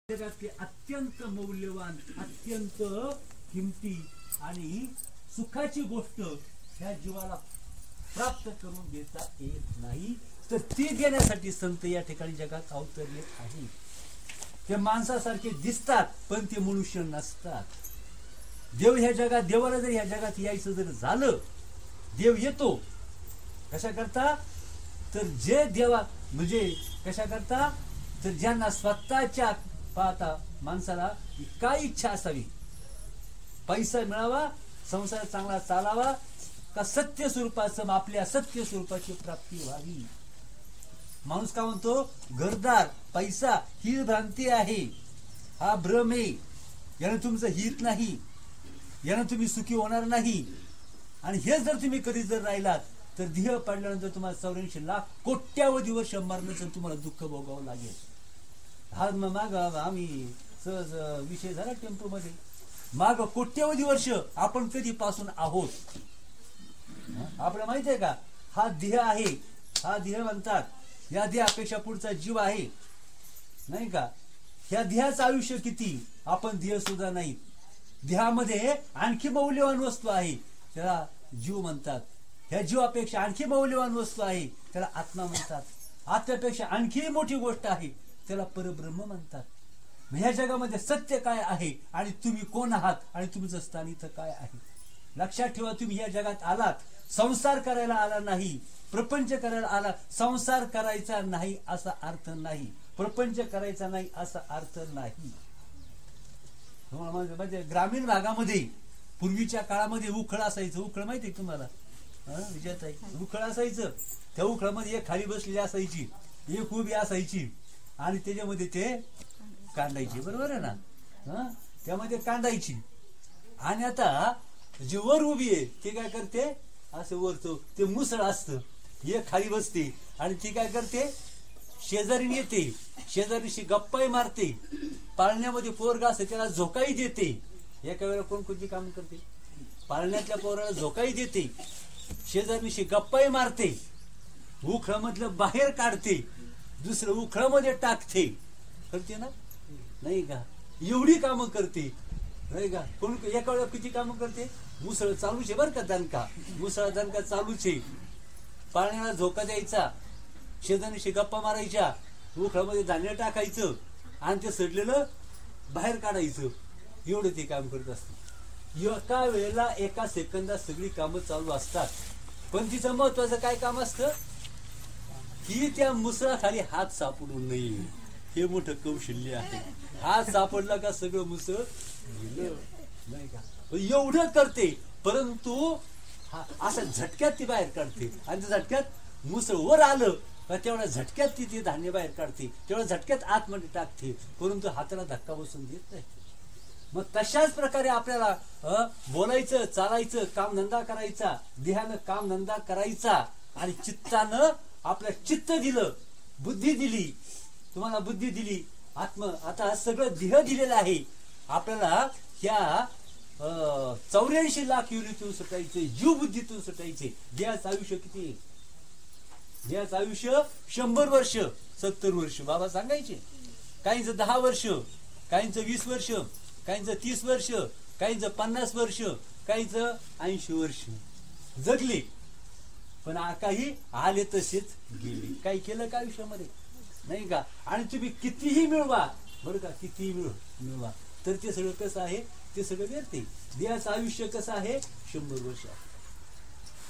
जगातली अत्यंत मौल्यवान, अत्यंत किमती आणि सुखाची गोष्ट ह्या जीवाला प्राप्त करून देता येत नाही, तर ती देण्यासाठी संत या ठिकाणी जगात अवतरले आहेत. ते माणसासारखे दिसतात पण ते मनुष्य नसतात. देव ह्या जगात, देवाला जर ह्या जगात यायचं जर झालं, देव येतो कशा करता, तर जे देवा म्हणजे कशा करता, तर ज्यांना स्वतःच्या पाहता माणसाला काय इच्छा असावी, पैसा मिळावा, संसार चांगला चालावा, का सत्य स्वरूपाचं, आपल्या सत्य स्वरूपाची प्राप्ती व्हावी. माणूस का म्हणतो, घरदार पैसा ही भ्रांती आहे, हा भ्रम आहे, यानं तुमचं हित नाही, यानं तुम्ही सुखी होणार नाही. आणि हे जर तुम्ही कधी जर राहिलात तर देह पडल्यानंतर तुम्हाला 84 लाख कोट्यावधी वर्ष मरण्याचं तुम्हाला दुःख भोगावं लागेल. हा माग आम्ही सहज विषय झाला टेम्पो मध्ये, माग कोट्यावधी वर्ष आपण कधीपासून आहोत आपल्याला माहिती आहे का. हा देह आहे, हा देह म्हणतात, या देहापेक्षा पुढचा जीव आहे नाही का. ह्या देहाचं आयुष्य किती, आपण देह सुद्धा नाही. देहामध्ये आणखी मौल्यवान वस्तू आहे, त्याला जीव म्हणतात. ह्या जीवापेक्षा आणखी मौल्यवान वस्तू आहे, त्याला आत्मा म्हणतात. आत्म्यापेक्षा आणखी मोठी गोष्ट आहे, त्याला परब्रह्म म्हणतात. ह्या जगामध्ये सत्य काय आहे आणि तुम्ही कोण आहात आणि तुमचं स्थान इथं काय आहे. लक्षात ठेवा, तुम्ही या जगात आलात, संसार करायला आला नाही, प्रपंच करायला आला. संसार करायचा नाही असा अर्थ नाही, प्रपंच करायचा नाही असा अर्थ नाही. म्हणजे ग्रामीण भागामध्ये पूर्वीच्या काळामध्ये उखळ असायचं. उखळ माहिती आहे तुम्हाला, विजयताई, उखळ असायचं. त्या उखळामध्ये एक खाली बसलेली असायची, एक उभी असायची आणि त्याच्यामध्ये ते कांडायची, बरोबर आहे ना. त्यामध्ये कांडायची. आणि आता जी वर उभी आहे ती काय करते, असं वरतो ते मुसळ असतं, एक खाली बसते आणि ती काय करते, शेजारी येते, शेजारीशी गप्पाही मारते, पाळण्यामध्ये पोरगा असते त्याला झोकाही देते. एका वेळेला कोणकोणती काम करते, पाळण्यातल्या पोराला झोकाही देते, शेजारीशी गप्पाही मारते, उखळामधलं बाहेर काढते, दुसरं उखळामध्ये टाकते, करते ना नाही का. एवढी कामं करते नाही का. कोण एका वेळेला किती कामं करते. मुसळ चालूच आहे बरं का, दणका, मुसळा दणका चालूच आहे. पाळण्याला झोका द्यायचा, शेजारीशी गप्पा मारायच्या, उखळामध्ये धान्य टाकायचं आणि ते सडलेलं बाहेर काढायचं. एवढं ते काम करत असतं. एका वेळेला एका सेकंदात सगळी कामं चालू असतात. पण तिचं महत्वाचं काय काम असतं की त्या मुसळाखाली हात सापडू नये, हे मोठं कौशल्य आहे. हात सापडला का सगळं मुसळ गेलं नाही का. एवढं करते, परंतु असं झटक्यात ती बाहेर काढते. आणि त्या झटक्यात मुसळ वर आलं का तेवढ्या झटक्यात ती ते धान्य बाहेर काढते, तेवढ्या झटक्यात आतमध्ये टाकते, परंतु हाताला धक्का बसून देत नाही. मग तशाच प्रकारे आपल्याला बोलायचं, चालायचं, कामधंदा करायचा, देहानं कामधंदा करायचा आणि चित्तानं आपलं चित्त दिलं, बुद्धी दिली, तुम्हाला बुद्धी दिली, आता सगळं देह दिलेलं आहे आपल्याला. ह्या 84 लाख युनिटून सुटायचे, जीव बुद्धीतून सुटायचे. देहाचं आयुष्य किती आहे, देहाचं आयुष्य 100 वर्ष, 70 वर्ष बाबा सांगायचे. काहींचं 10 वर्ष, काहींचं 20 वर्ष, काहींचं 30 वर्ष, काहींचं 50 वर्ष, काहींचं 80 वर्ष जगले. पण काही आले तसेच गेले, काही केलं का आयुष्यामध्ये नाही का. आणि तुम्ही कितीही मिळवा बरं का, कितीही मिळवा तर ते सगळं कसं आहे, ते सगळं व्यर्थ. देहाचं आयुष्य कसं आहे, 100 वर्ष आहे.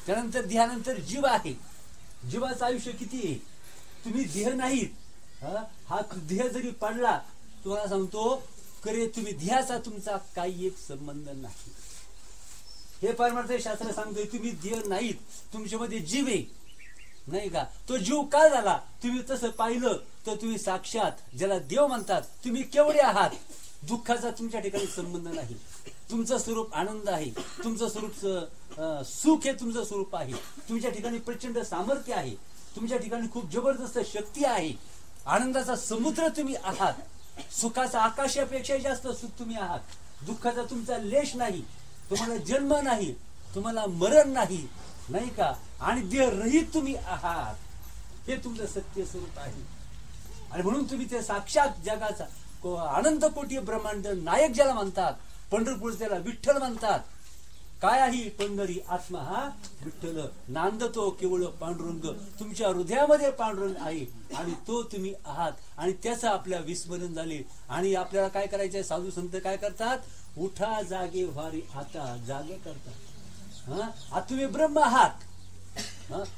त्यानंतर देहानंतर जीव आहे. जीवाचं आयुष्य किती आहे. तुम्ही देह नाहीत, हा देह जरी पडला, तुम्हाला सांगतो करे तुम्ही देहाचा तुमचा काही एक संबंध नाही. हे परमार्थ शास्त्र सांगतोय, तुम्ही देह नाहीत, तुमच्यामध्ये जीव आहे नाही का. तो जीव का झाला, तुम्ही तसं पाहिलं तर तुम्ही साक्षात ज्याला देव म्हणतात, तुम्ही केवढे आहात. दुःखाचा तुमच्या ठिकाणी संबंध नाही. तुमचं स्वरूप आनंद आहे, तुमचं स्वरूप सुख हे तुमचं स्वरूप आहे. तुमच्या ठिकाणी प्रचंड सामर्थ्य आहे, तुमच्या ठिकाणी खूप जबरदस्त शक्ती आहे. आनंदाचा समुद्र तुम्ही आहात. सुखाचा आकाशापेक्षा जास्त सुख तुम्ही आहात. दुःखाचा तुमचा लेश नाही, तुम्हाला जन्म नाही, तुम्हाला मरण नाही नाही का. आणि देह रहित तुम्ही आहात, हे तुमचं सत्य स्वरूप आहे. आणि म्हणून तुम्ही ते साक्षात जगाचा अनंत कोटी ब्रह्मांड नायक ज्याला म्हणतात, पंढरपूर त्याला विठ्ठल म्हणतात. काय आहे पंढरी आत्मा हा विठ्ठल, नांदतो केवळ पांडुरंग. तुमच्या हृदयामध्ये पांडुरंग आहे आणि तो तुम्ही आहात, आणि त्याचं आपल्या विस्मरण झाले. आणि आपल्याला काय करायचंय, साधू संत काय करतात, उठा जागे व्हारी आता जागे करतात. आता तुम्ही ब्रह्म आहात,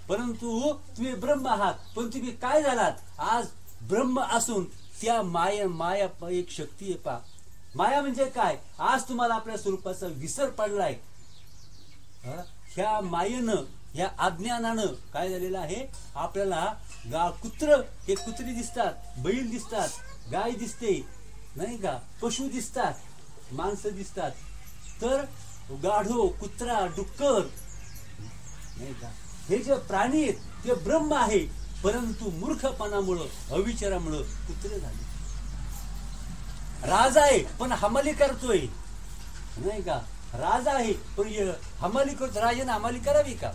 परंतु तुम्ही ब्रह्म आहात, पण तुम्ही काय झालात, आज ब्रह्म असून त्या माया एक शक्ती आहे. पा माया म्हणजे काय, आज तुम्हाला आपल्या स्वरूपाचा विसर पडलाय. ह्या मायेनं, ह्या अज्ञानानं काय झालेलं आहे, आपल्याला कुत्री दिसतात, बैल दिसतात, गाय दिसते नाही का, पशु दिसतात, माणसं दिसतात, तर गाढो, कुत्रा, डुक्कर नाही का, हे जे प्राणी आहेत ते ब्रह्म आहे, परंतु मूर्खपणामुळं, अविचारामुळं कुत्रे झाले. राजा आहे पण हमाली करतोय नाही का, राजा आहे पण हमाली करतो, राजाने हमाली करावी का.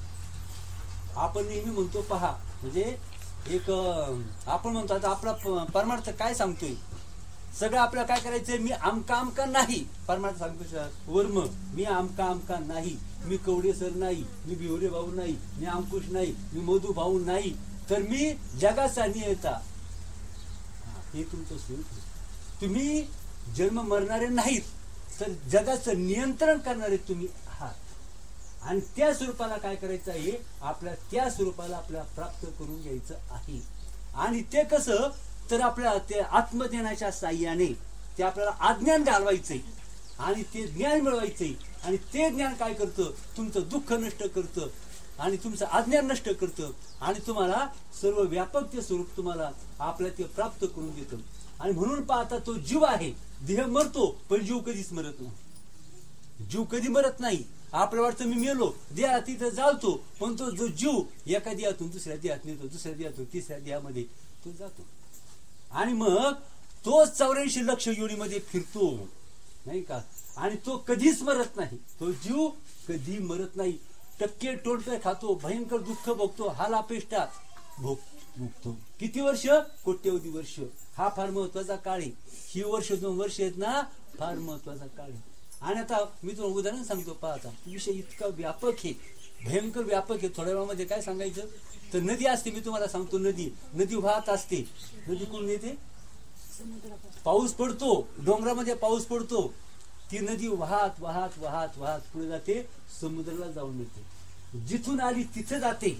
आपण नेहमी म्हणतो पहा, म्हणजे एक आपण म्हणतो आता आपला परमार्थ काय सांगतोय, सगळं आपल्याला काय करायचंय, मी आमका आमका नाही. परमार्थ सांगतो वर्म, मी आमका आमका नाही, मी कवडे सर नाही, मी बिहोरे भाऊ नाही, मी अंकुश नाही, मी मधु भाऊ नाही, तर मी जगाचा नियता. हे तुमचं स्वरूप. तुम्ही जन्म मरणारे नाहीत, तर जगाचं नियंत्रण करणारे तुम्ही आहात. आणि त्या स्वरूपाला काय करायचं आहे, आपल्या त्या स्वरूपाला आपल्याला प्राप्त करून घ्यायचं आहे. आणि ते कसं, तर आपल्या ते आत्मज्ञानाच्या साह्याने ते आपल्याला अज्ञान घालवायचंय आणि ते ज्ञान मिळवायचंय. आणि ते ज्ञान काय करतं, तुमचं दुःख नष्ट करतं आणि तुमचं अज्ञान नष्ट करतं आणि तुम्हाला सर्व व्यापक ते स्वरूप तुम्हाला आपल्याला ते प्राप्त करून देतं. आणि म्हणून पाहता तो जीव आहे, देह मरतो पण जीव कधीच मरत नाही. जीव कधी मरत नाही. आपल्याला वाटतं मी मेलो, देहा तिथं जातो, पण तो जो जीव एका देहातून दुसऱ्या देहात नेतो, दुसऱ्या देहातून तिसऱ्या देहामध्ये तो जातो. आणि मग तो 84 लक्ष योनीमध्ये फिरतो नाही का, आणि तो कधीच मरत नाही. तो जीव कधी मरत नाही. टक्के टोटके खातो, भयंकर दुःख भोगतो, हाल अपेष्टा भोगतो. किती वर्ष, कोट्यवधी वर्ष. हा फार महत्वाचा काळ आहे. ही वर्ष 2 वर्ष आहेत ना, फार महत्वाचा काळ आहे. आणि आता मी तुम्हाला उदाहरण सांगतो, पाहता विषय इतका व्यापक आहे, भयंकर व्यापक आहे. थोड्या वेळामध्ये काय सांगायचं, तर नदी असते, मी तुम्हाला सांगतो, नदी वाहत असते. नदी कोण येते, पाऊस पडतो, डोंगरामध्ये पाऊस पडतो, ती नदी वाहत वाहत वाहत वाहत पुढे जाते, समुद्राला जाऊन मिळते. जिथून आली तिथे जाते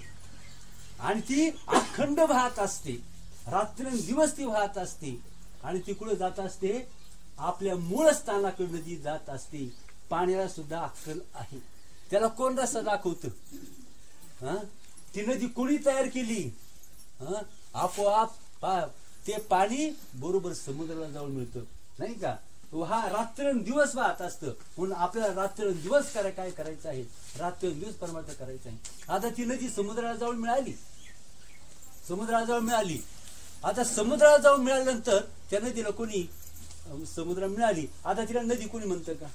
आणि ती अखंड वाहत असते, रात्रंदिवस ती वाहत असते. आणि ती कुठे जात असते, आपल्या मूळ स्थानाकडे नदी जात असते. पाण्याला सुद्धा अक्कल आहे. त्याला कोण रस्ता दाखवत, ती नदी कोणी तयार केली, आपोआप ते पाणी बरोबर समुद्राला जाऊन मिळतं नाही का. हा रात्रंदिवस वाहत असतं. म्हणून आपल्याला रात्रंदिवस काय करायचं आहे, रात्रंदिवस परमार्थ करायचा आहे. आता ती नदी समुद्राला जाऊन मिळाली, समुद्राला जाऊन मिळाली. आता समुद्राला जाऊन मिळाल्यानंतर त्या नदीला कोणी, समुद्राला मिळाली, आता तिला नदी कोणी म्हणतं का,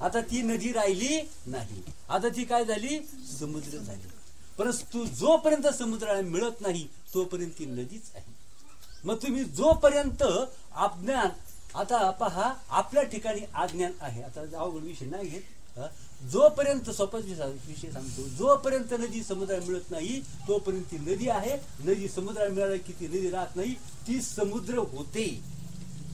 आता ती नदी राहिली नाही. आता ती काय झाली, समुद्र झाली. परंतु जोपर्यंत समुद्राला मिळत नाही तोपर्यंत ती नदीच आहे. मग तुम्ही जोपर्यंत अज्ञान, आता पहा आपल्या ठिकाणी अज्ञान आहे, आता अवघड विषय नाही घेत, जोपर्यंत सोपा विषय सांगतो, जोपर्यंत नदी समुद्राला मिळत नाही तोपर्यंत ती नदी आहे. नदी समुद्राला मिळाली की ती नदी राहत नाही, ती समुद्र होते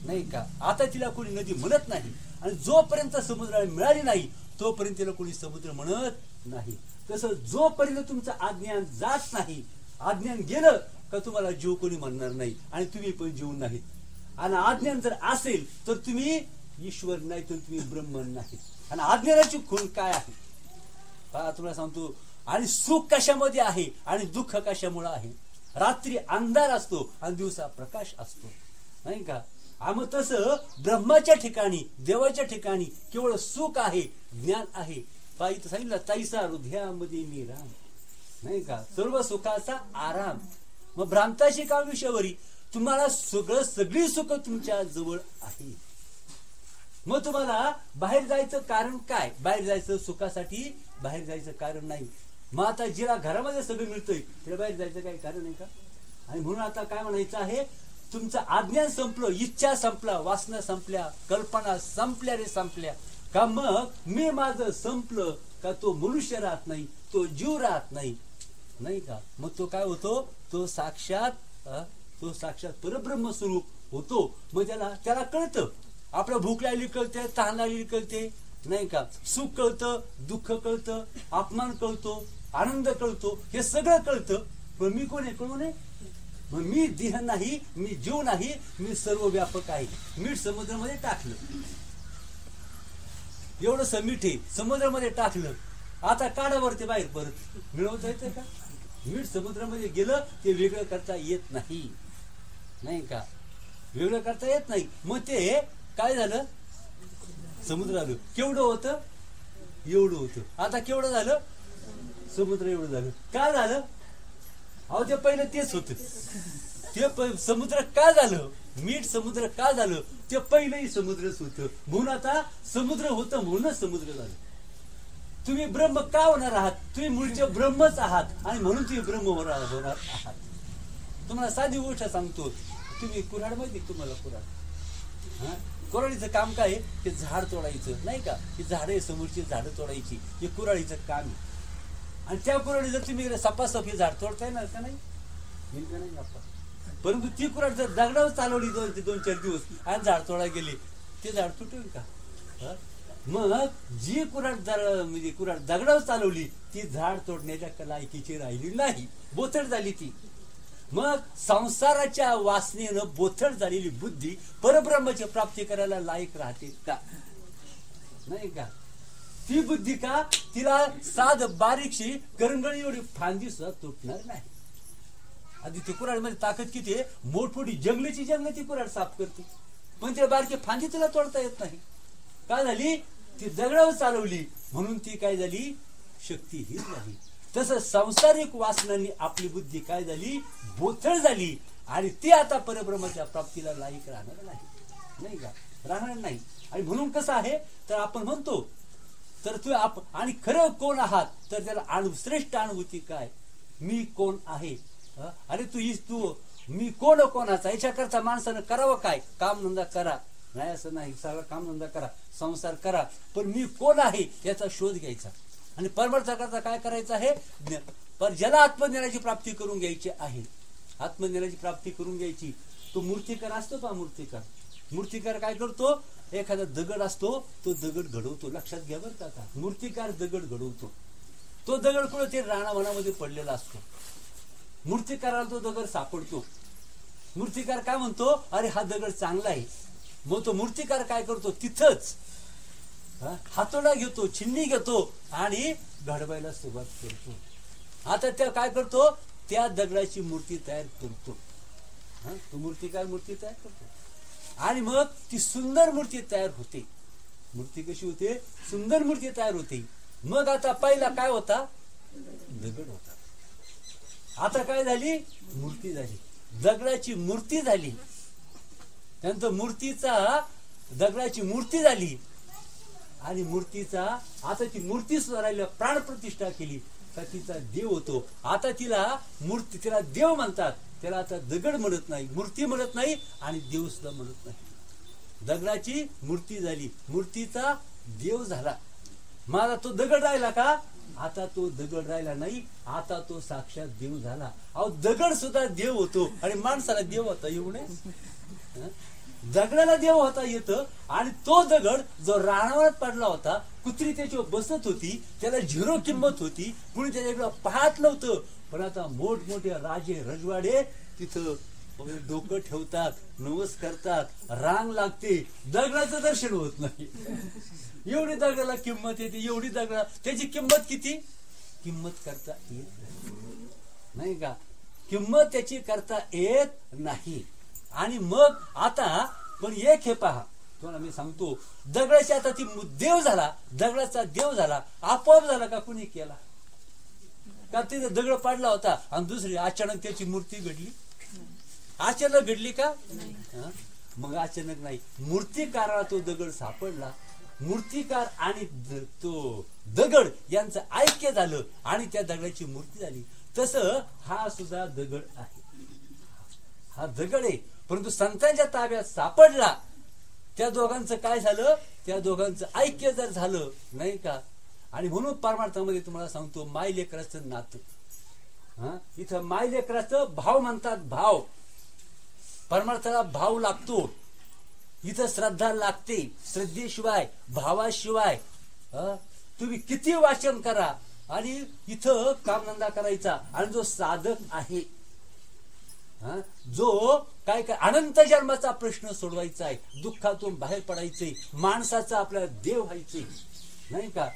नाही का. आता तिला कोणी नदी म्हणत नाही, आणि जोपर्यंत समुद्राला मिळाली नाही तोपर्यंत तिला कोणी समुद्र म्हणत नाही. तसं जोपर्यंत तुमचं अज्ञान जात नाही, अज्ञान गेलं का तुम्हाला जीव कोणी म्हणणार नाही आणि तुम्ही पण जीव नाहीत. आणि अज्ञान जर असेल तर तुम्ही ईश्वर नाही, तर तुम्ही ब्रह्म नाही. आणि अज्ञानाची खूण काय आहे पहा, तुम्हाला सांगतो. आणि सुख कशामध्ये आहे आणि दुःख कशामुळे आहे. रात्री अंधार असतो आणि दिवसा प्रकाश असतो नाही का. मग तसं ब्रह्माच्या ठिकाणी, देवाच्या ठिकाणी केवळ सुख आहे, ज्ञान आहे. पाहिजे सांगितलं, तैसा हृदयामध्ये मी राम नाही का, सर्व सुखाचा आराम. मग भ्रांताशी का विषयावरी, तुम्हाला सगळी सुख तुमच्या जवळ आहे. मग तुम्हाला बाहेर जायचं कारण काय, बाहेर जायचं सुखासाठी बाहेर जायचं कारण नाही. मग आता जिला घरामध्ये सगळं मिळतंय तिला बाहेर जायचं काही कारण आहे का. आणि म्हणून आता काय म्हणायचं आहे, तुमचं अज्ञान संपलं, इच्छा संपला, वासना संपल्या, कल्पना संपल्या रे संपल्या का मग मी माझं संपलं का तो मनुष्य राहत नाही, तो जीव राहत नाही, नाही का? मग तो काय होतो? तो साक्षात परब्रह्म स्वरूप होतो. मग त्याला कळतं, आपल्या भूक लागली कळते, तहान लागली कळते, नाही का? सुख कळतं, दुःख कळतं, अपमान कळतो, आनंद कळतो, हे सगळं कळतं. पण मी कोण आहे? कळू नये. मग मी देह नाही, मी जीव नाही, मी सर्व व्यापक आहे. मीठ समुद्रामध्ये टाकलं, एवढं मीठ आहे समुद्रामध्ये टाकलं, आता काढावरती बाहेर परत मिळवता येतं का? मीठ समुद्रामध्ये गेलं ते वेगळं करता येत नाही, नाही का? वेगळं करता येत नाही. मग ते काय झालं? समुद्र आलं. केवढं होतं? एवढं होतं. आता केवढं झालं? समुद्र एवढं झालं. काय झालं? अहो ते पहिलं तेच होतं. ते समुद्र का झालं? मीठ समुद्र का झालं? ते पहिलंही समुद्रच होतं. म्हणून आता समुद्र होतं म्हणूनच समुद्र झालं. तुम्ही ब्रह्म का होणार आहात? तुम्ही मूळचे ब्रह्मच आहात आणि म्हणून तुम्ही ब्रह्म होणार आहात. तुम्हाला साधी गोष्ट सांगतो. तुम्ही कुऱ्हाड माहिती? तुम्हाला कुऱ्हाड, कुऱ्हाडीचं काम काय आहे? ते झाड तोडायचं, नाही का? ही झाडं समोरची झाडं तोडायची, हे कुऱ्हाडीचं काम आहे. आणि त्या कुऱ्हाडी जर तुम्ही सपासप हे झाड तोडता येणार का? नाही. परंतु ती कुऱ्हाड जर दगडावर चालवली 2-4 दिवस आणि झाड तोडायला गेली, ते झाड तुटेल का? मग जी कुऱ्हाड म्हणजे कुऱ्हाड दगडावर चालवली ती झाड तोडण्याच्या लायकीची राहिली नाही, बोथट झाली ती. मग संसाराच्या वासनेनं बोथट झालेली बुद्धी परब्रह्माची प्राप्ती करायला लायक राहते का? नाही का? ती बुद्धी का? तिला साध बारीकशी करंगळी एवढी फांदी सुद्धा तुटणार नाही. आधी ती कुऱ्हाडमध्ये ताकद किती आहे? मोठमोठी जंगलीची जंगल ती कुऱ्हाड साफ करते, पण त्या बारकी फांदी तिला तोडता येत नाही. काय झाली? ती दगडावर चालवली म्हणून ती काय झाली? शक्तीहीन झाली. तसं सांसारिक वासनांनी आपली बुद्धी काय झाली? बोथळ झाली आणि ती आता परब्रह्माच्या प्राप्तीला लायक राहणार नाही, नाही का? राहणार नाही. आणि म्हणून कसं आहे तर आपण म्हणतो तर तू आणि खरं कोण आहात तर त्याला श्रेष्ठ अनुभूती काय? मी कोण आहे? अरे तू मी कोणाचा? याच्याकरता माणसानं करावं काय? कामधंदा करा, नाही असं नाही, सगळा कामधंदा करा, संसार करा, पण मी कोण आहे याचा शोध घ्यायचा. आणि परमार्थाकरता काय करायचं आहे? पण ज्याला आत्मज्ञानाची प्राप्ती करून घ्यायची आहे, आत्मज्ञानाची प्राप्ती करून घ्यायची, तो मूर्तिकार असतो का? मूर्तिकार काय करतो? एखादा दगड असतो, तो दगड घडवतो. लक्षात घ्या बरं का? मूर्तिकार दगड घडवतो. तो दगड कुठं? ते रानावनामध्ये पडलेला असतो. मूर्तिकाराला तो दगड सापडतो. मूर्तिकार काय म्हणतो? अरे हा दगड चांगला आहे. मग तो मूर्तिकार काय करतो? तिथंच हातोडा घेतो, छिन्नी घेतो आणि घडवायला सुरुवात करतो. आता त्या काय करतो? त्या दगडाची मूर्ती तयार करतो. तो मूर्तिकार मूर्ती तयार करतो आणि मग ती सुंदर मूर्ती तयार होते. मूर्ती कशी होते? सुंदर मूर्ती तयार होते. मग आता पहिला काय होता? दगड होता. आता काय झाली? मूर्ती झाली, दगडाची मूर्ती झाली. त्यानंतर दगडाची मूर्ती झाली आणि मूर्तीचा आता ती मूर्ती सुद्धा राहिली, प्राणप्रतिष्ठा केली का तिचा देव होतो. आता तिला देव म्हणतात. त्याला आता दगड म्हणत नाही, मूर्ती म्हणत नाही आणि देव सुद्धा म्हणत नाही. दगडाची मूर्ती झाली, मूर्तीचा देव झाला. माझा तो दगड राहिला का? आता तो दगड राहिला नाही, आता तो साक्षात देव झाला. अहो दगड सुद्धा देव होतो आणि माणसाला देव होता येऊ नये. दगडाला देव होता येतं आणि तो दगड जो रानावरात पडला होता, कुत्री त्याच्यावर बसत होती, त्याला 0 किंमत होती, कुणी त्याच्याकडे पाहत नव्हतं. पण आता मोठमोठे राजे रजवाडे तिथं डोकं ठेवतात, नमस्कार करतात, रांग लागते, दगडाचं दर्शन होत नाही. एवढी दगडाला किंमत येते, एवढी दगडा त्याची किंमत किती? किंमत करता येत नाही का? किंमत त्याची करता येत नाही. आणि मग आता पण एक हे पहा, तुम्हाला मी सांगतो, दगडाची आता ती देव झाला, दगडाचा देव झाला, आपोआप झाला का? कुणी केला का? तिथे दगड पाडला होता आणि दुसरी अचानक त्याची मूर्ती घडली? अचानक घडली का? मग अचानक नाही. मूर्तिकाराला तो दगड सापडला, मूर्तिकार आणि तो दगड यांचं ऐक्य झालं आणि त्या दगडाची मूर्ती झाली. तसं हा सुद्धा दगड आहे, हा दगड आहे. परंतु संतांच्या ताब्यात सापडला, त्या दोघांचं काय झालं, त्या दोघांचं ऐक्य जर झालं नाही का. आणि म्हणून परमार्थामध्ये तुम्हाला सांगतो माय लेकराचं नातं, इथं माय लेकराचं भाव म्हणतात, भाव. परमार्थाला भाव लागतो, इथं श्रद्धा लागते. श्रद्धेशिवाय भावाशिवाय तुम्ही किती वाचन करा आणि इथं कामधंदा करायचा. आणि जो साधक आहे, जो काय काय अनंत जन्माचा प्रश्न सोडवायचा आहे, दुःखातून बाहेर पडायचंय, माणसाचा आपल्याला देव व्हायचंय नाही का,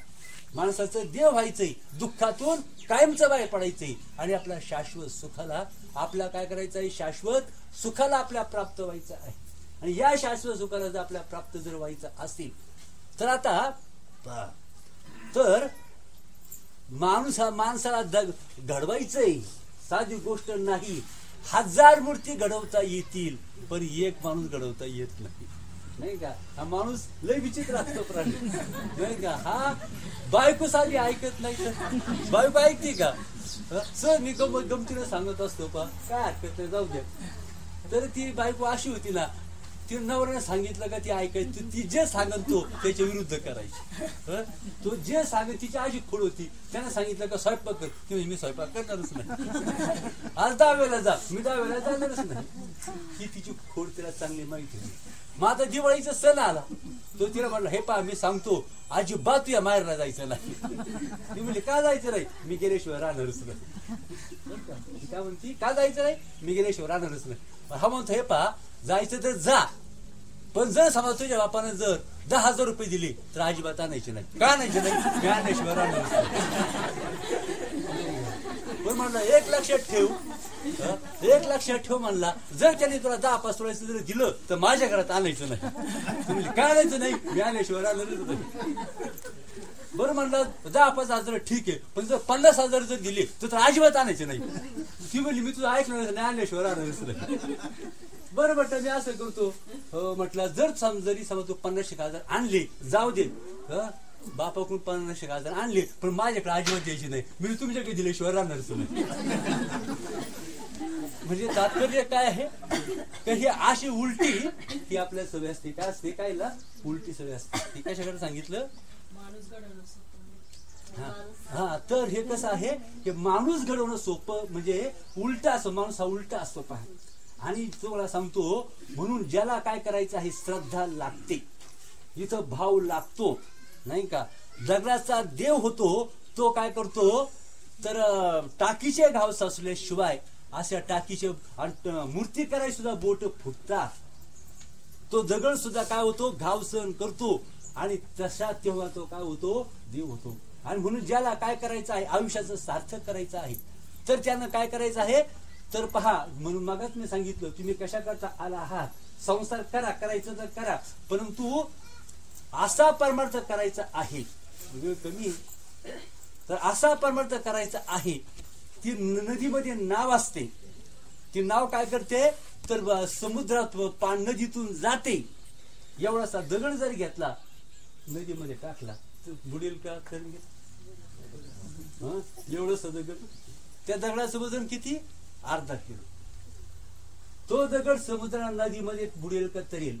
माणसाचं देव व्हायचंय, दुःखातून कायमचं बाहेर पडायचंय आणि आपल्या शाश्वत सुखाला आपल्या काय करायचं आहे, शाश्वत सुखाला आपल्या प्राप्त व्हायचं आहे. आणि या शाश्वत सुखाला जर आपल्या प्राप्त जर व्हायचं असेल तर आता तर माणसाला घडवायचंय साधी गोष्ट नाही. 1000 मूर्ती घडवता येतील पण एक माणूस घडवता येत नाही का. हा माणूस लय विचित्र असतो प्राणी नाही का. हा बायको साधी ऐकत नाही तर बायको ऐकते का. सर मी गमतीनं सांगत असतो पा काय हरकत नाही जाऊ द्या. तर ती बायको अशी होती ना, ती नवऱ्याने सांगितलं का ती ऐकायची, ती जे सांगत तो त्याच्या विरुद्ध करायची. तो जे सांगत तिची अशी खोड होती, त्याने सांगितलं का स्वयंपाक कर, ती मी स्वयंपाक करणारच नाही. आज 10 वेळेला जा, मी 10 वेळेला जाणारच नाही. ही तिची खोड तिला चांगली माहिती होती. मग आता दिवाळीचा सण आला, तो तिला म्हणला हे पहा मी सांगतो अजिबात तुझ्या माहेरला जायचं नाही. ती म्हणली का जायचं नाही, मी गेल्याशिवाय राहणारच नाही. काय म्हणती का जायचं नाही, मी गेल्याशिवाय राहणारच नाही. हा म्हणतो हे पहा जायचं तर जा, पण जर समजा तुझ्या बापानं जर 10,000 रुपये दिले तर अजिबात आणायचे नाही. का आणायचे नाही, मी आणल्याशिवाय राहणारच नाही. पण म्हणलं एक लक्षात ठेव, एक लक्षात ठेव म्हणला, जर त्याने तुला 10-5 तोळ्याचं जर दिलं तर माझ्या घरात आणायचं नाही. तुम्ही काय आणायचं नाही, मी आणल्याशिवाय राहणारच नाही. बरं म्हणलं 10-5 हजार ठीक आहे, पण जर 50,000 जर दिले तर अजिबात आणायचे नाही. ती म्हणली मी तुझं ऐकलं नाही, आणल्याशिवाय राहणारच नाही. बरं म्हटलं मी असं करतो, म्हटलं जरी समजा तू 50,000 आणले जाऊ दे, बापाकडून 50,000 आणले पण माझ्याकडे अजिबात द्यायची नाही, मी तुमच्याकडे दिल्याशिवाय राहणारच नाही. म्हणजे तात्पर्य काय आहे तर ही अशी उलटी ही आपल्या सवय असते. काय असते, कायला उलटी सवय असते. ती कशाकडे सांगितलं, हा तर हे कसं आहे की माणूस घडवणं सोपं म्हणजे उलटा असतो, माणूस हा उलटा असतो पहा. आणि तुम्हाला सांगतो म्हणून ज्याला काय करायचं आहे श्रद्धा लागते, इथं भाव लागतो नाही का. दगडाचा देव होतो तो काय करतो तर टाकीचे घाव साचल्याशिवाय अशा टाकीचे मूर्ती करायला सुद्धा बोट फुटतात. तो दगड सुद्धा काय होतो घाव सहन करतो आणि तसा तेव्हा तो काय होतो देव होतो. आणि म्हणून ज्याला काय करायचं आहे आयुष्याचं सार्थक करायचं आहे तर त्यानं काय करायचं आहे तर पहा. म्हणून मगच मी सांगितलं तुम्ही कशा करता आला आहात, संसार करा, करायचं तर करा, परंतु असा परमार्थ करायचा आहे, वेळ कमी तर असा परमार्थ करायचा आहे. ती नदीमध्ये नाव असते, ती नाव काय करते तर समुद्रात नदीतून जाते. एवढासा दगड जर घेतला नदीमध्ये टाकला तर बुडेल का, एवढंच दगड. त्या दगडाचं वजन किती, अर्धा किलो. तो दगड समुद्र नदीमध्ये बुडेल का तरेल,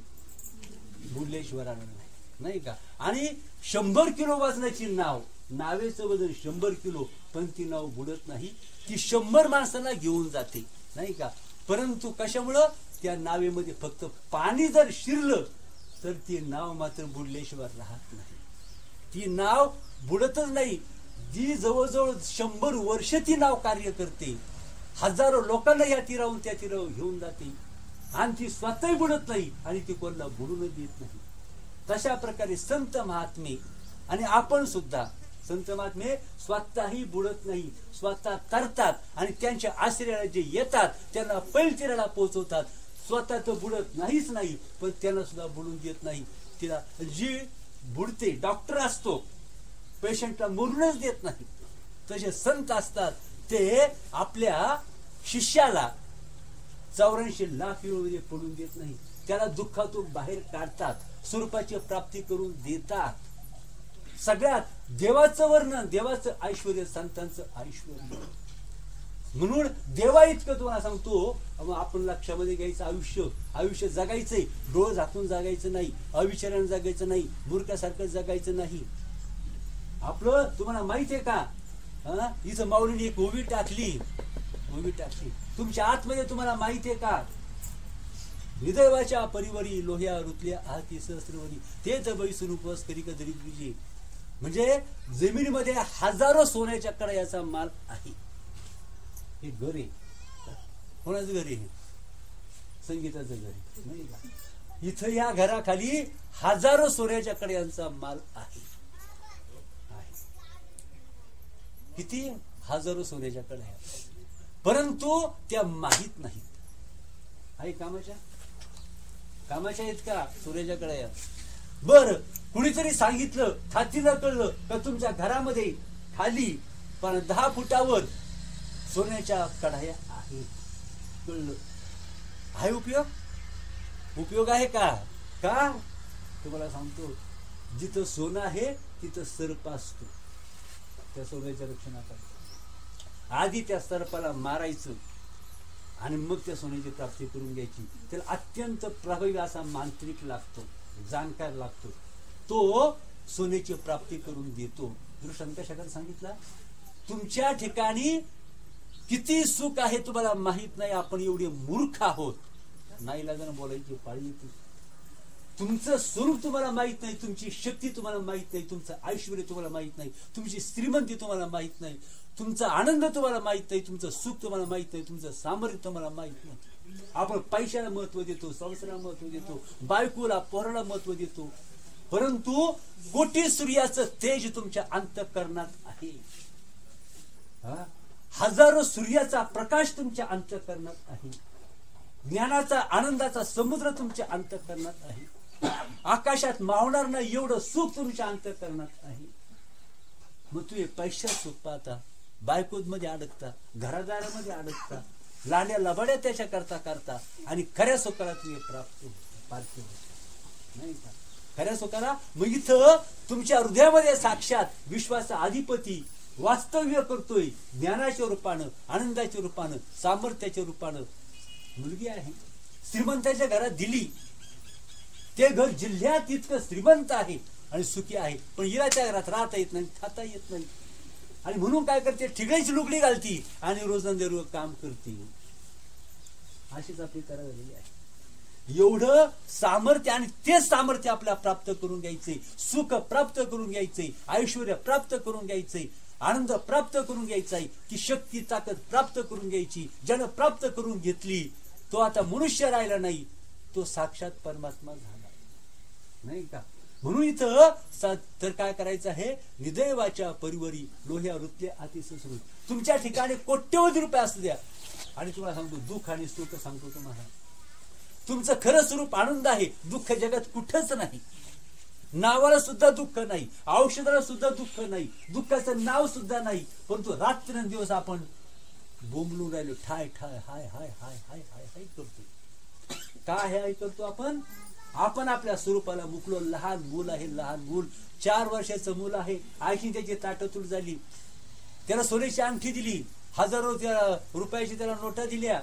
बुडल्याशिवाय राहणार नाही का. आणि 100 किलो वजनाची नाव, नावेचं वजन 100 किलो, पण ती नाव बुडत नाही. ती 100 माणसांना घेऊन जाते नाही का. परंतु कशामुळं त्या नावेमध्ये फक्त पाणी जर शिरलं तर ती नाव मात्र बुडल्याशिवाय राहत नाही. ती नाव बुडतच नाही. जी जवळजवळ 100 वर्ष ती नाव कार्य करते, हजारो लोकांना या तीरावून त्या तीरावर घेऊन जाते आणि ती स्वतःही बुडत नाही आणि ती कोणाला बुडून देत नाही. तशा प्रकारे संत महात्मे आणि आपण सुद्धा संत महात्मे स्वतःही बुडत नाही, स्वतः तरतात आणि त्यांच्या आश्रयाला जे येतात त्यांना पैल तीराला पोहोचवतात. स्वतः तर बुडत नाहीच नाही पण त्यांना सुद्धा बुडून देत नाही. तिला जी बुडते, डॉक्टर असतो पेशंटला मरूनच देत नाही, तसे संत असतात ते आपल्या शिष्याला 84 लाख मध्ये पडून देत नाही, त्याला दुःखातून बाहेर काढतात, स्वरूपाची प्राप्ती करून देतात. सगळ्यात देवाचं वर्णन, देवाचं ऐश्वर, संतांचं ऐश्वर. म्हणून देवा इतकं तुम्हाला सांगतो, आपण लक्षामध्ये घ्यायचं, आयुष्य जगायचंय, डोळ झाकून जगायचं नाही, अविचारानं जगायचं नाही, मूर्खासारखं जगायचं नाही. आपलं तुम्हाला माहित आहे का, इथं माऊलीने एक ओवी टाकली, तुमच्या आतमध्ये तुम्हाला माहित आहे का, हृदयवाच्या परिवरी लोह्या रुतल्या हाती सहस्रवरी ते बैसून उपवास करी कदरी तुझी. म्हणजे जमिनीमध्ये हजारो सोन्याच्या कड्याचा माल आहे. हे घर आहे, कोणाचं घर आहे? संगीताचं घर आहे, नाही का? इथं या घराखाली हजारो सोन्याच्या कड्यांचा माल आहे. किती? हजारो सोन्याच्या कड्या, परंतु त्या माहीत नाहीत. आहे कामाच्या आहेत का सोन्याच्या कड्या? बर, कुणीतरी सांगितलं, खात्रीला कळलं का तुमच्या घरामध्ये खाली पण 10 फुटावर सोन्याच्या कढाया आहेत. कळलं? आहे उपयोग आहे का? तुम्हाला सांगतो, जिथं सोनं आहे तिथं सर्प असतो. त्या सोन्याच्या रक्षणासाठी आधी त्या सर्पाला मारायचं आणि मग त्या सोन्याची प्राप्ती करून घ्यायची. त्याला अत्यंत प्रभावी असा मांत्रिक लागतो, जाणकार लागतो, तो सोन्याची प्राप्ती करून देतो. दृष्टांत कशाकडे सांगितला? तुमच्या ठिकाणी किती सुख आहे तुम्हाला माहित नाही. आपण एवढे मूर्ख आहोत, नाईलाजाने बोलायची पाळी येते. तुमचं स्वरूप तुम्हाला माहित नाही, तुमची शक्ती तुम्हाला माहित नाही, तुमचं ऐश्वर्य तुम्हाला माहित नाही, तुमची श्रीमंती तुम्हाला माहित नाही, तुमचा आनंद तुम्हाला माहित नाही, तुमचं सुख तुम्हाला माहित नाही, तुमचं सामर्थ्य तुम्हाला माहित नाही. आपण पैशाला महत्व देतो, संसाराला महत्व देतो, बायकोला पोराला महत्व देतो, परंतु कोटी सूर्याचं तेज तुमच्या अंतःकरणात आहे. हजारो सूर्याचा प्रकाश तुमच्या अंतःकरणात आहे. ज्ञानाचा आनंदाचा समुद्र तुमच्या अंतःकरणात आहे. आकाशात मावणार नाही एवढं सुख तुमच्या अंतःकरणात आहे. मग तू पैशात सुख पाहता, बायकोत मध्ये अडकता, घरादारामध्ये अडकता, लाड्या लबाड्या त्याच्या करता आणि खऱ्या सुखाला तू प्राप्त नाही का? खऱ्या सुखाला मग इथं तुमच्या हृदयामध्ये साक्षात विश्वाचा अधिपती वास्तव्य करतोय. ज्ञानाच्या रूपानं, आनंदाच्या रूपानं, सामर्थ्याच्या रूपानं मुलगी आहे. श्रीमंताच्या घरात दिली, ते घर जिल्ह्यात इतकं श्रीमंत आहे आणि सुखी आहे, पण हिला त्या घरात राहता येत नाही, खाता येत नाही. आणि म्हणून काय करते? ठिगळीची लुगडी घालती आणि रोजंदारी काम करते. अशीच आपली तरा झालेली आहे. एवढं सामर्थ्य, आणि तेच सामर्थ्य आपल्याला प्राप्त करून घ्यायचंय, सुख प्राप्त करून घ्यायचंय, ऐश्वर्य प्राप्त करून घ्यायचंय, आनंद प्राप्त करून घ्यायचा आहे, ती शक्ती ताकद प्राप्त करून घ्यायची. ज्यानं प्राप्त करून घेतली तो आता मनुष्य राहिला नाही, तो साक्षात परमात्मा झाला, नाही का? म्हणून इथं तर काय करायचं आहे? हृदयवाच्या परिवरी लोह्या रुतले अतिसुश्रुत. तुमच्या ठिकाणी कोट्यवधी रुपये असू द्या, आणि तुम्हाला सांगतो दुःख आणि सुख सांगतो तुम्हाला, तुमचं खरं स्वरूप आनंद आहे. दुःख जगात कुठंच नाही. नावाला सुद्धा दुःख नाही, औषधाला सुद्धा दुःख नाही, दुःखाचं नाव सुद्धा नाही, परंतु रात्रंदिवस आपण बोंबलून राहिलो, ठाय ठाय हाय हाय हाय हाय हाय हाय करतो. काय हाय करतो आपण? आपण आपल्या स्वरूपाला मुकलो. लहान मूल आहे, लहान मूल, 4 वर्षाचं मूल आहे, आईची त्याची ताटतूट झाली, त्याला सोन्याची अंगठी दिली, हजारो रुपयाची त्याला नोटा दिल्या,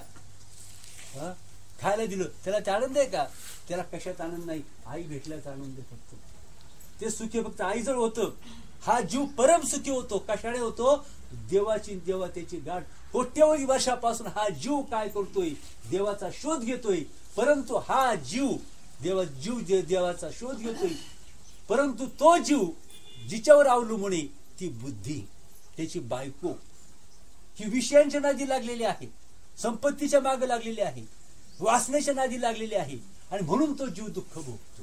खायला दिलं, त्याला ते आनंद आहे का? त्याला कशात आनंद नाही, आई भेटल्याचा आनंद फक्त. ते सुखी फक्त आईजवळ होतं. हा जीव परम सुखी होतो. कशाने होतो? देवाची देवतेची गाठ. कोट्यवधी वर्षापासून हा जीव काय करतोय? देवाचा शोध घेतोय. परंतु हा जीव देवाचा शोध घेतोय, परंतु तो जीव जिच्यावर अवलंबून आहे ती बुद्धी, त्याची बायको ही विषयांच्या नादी लागलेली आहे, संपत्तीच्या मागे लागलेली आहे, वासनेच्या नादी लागलेली आहे, आणि म्हणून तो जीव दुःख भोगतो.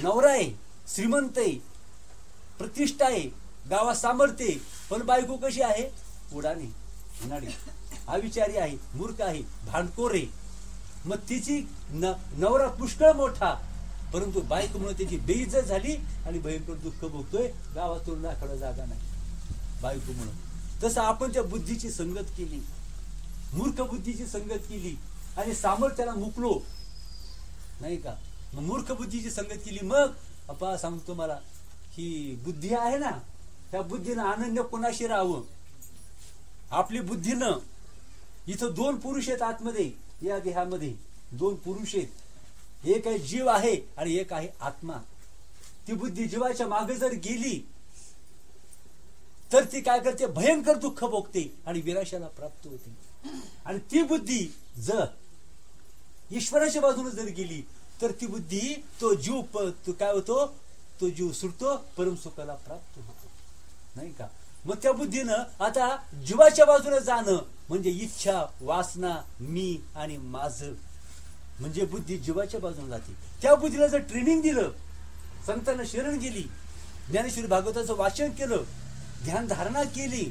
नवरा आहे, श्रीमंत आहे, प्रतिष्ठा आहे, गावात सामर्थ्य आहे, पण बायको कशी आहे? उडाणी, उन्हाळी, अविचारी आहे, मूर्ख आहे, भांडखोर आहे. मग तिची नवरा पुष्कळ मोठा, परंतु बायकोमुळे त्याची बेइज्जत झाली आणि भयंकर दुःख भोगतोय. गावातून राखायला जागा नाही बायकोमुळे. तसं आपण त्या बुद्धीची संगत केली, मूर्ख बुद्धीची संगत केली आणि सामर्थ्याला मुकलो, नाही का? मूर्ख बुद्धीची संगत केली. मग अपा सांगतो मला, ही बुद्धी आहे ना, त्या बुद्धीनं अनन्य कोणाशी राहावं? आपली बुद्धीनं, इथं दोन पुरुष आहेत आतमध्ये, या देहामध्ये दोन पुरुष आहेत. एक आहे जीव आहे आणि एक आहे आत्मा. ती बुद्धी जीवाच्या मागे जर गेली तर ती काय करते, भयंकर दुःख भोगते आणि विनाशाला प्राप्त होते. आणि ती बुद्धी जर ईश्वराच्या बाजूने जर गेली तर ती बुद्धी, तो जीव काय होतो, तो जीव सुटतो, परमसुखाला प्राप्त होतो, नाही का. मग त्या बुद्धीनं आता जीवाच्या बाजूने जाणं म्हणजे इच्छा, वासना, मी आणि माझं, म्हणजे बुद्धी जीवाच्या बाजूने जाते. त्या बुद्धीला जर ट्रेनिंग दिलं, संतांना शरण गेली, ज्ञानेश्वरी भागवताचं वाचन केलं, ध्यान धारणा केली,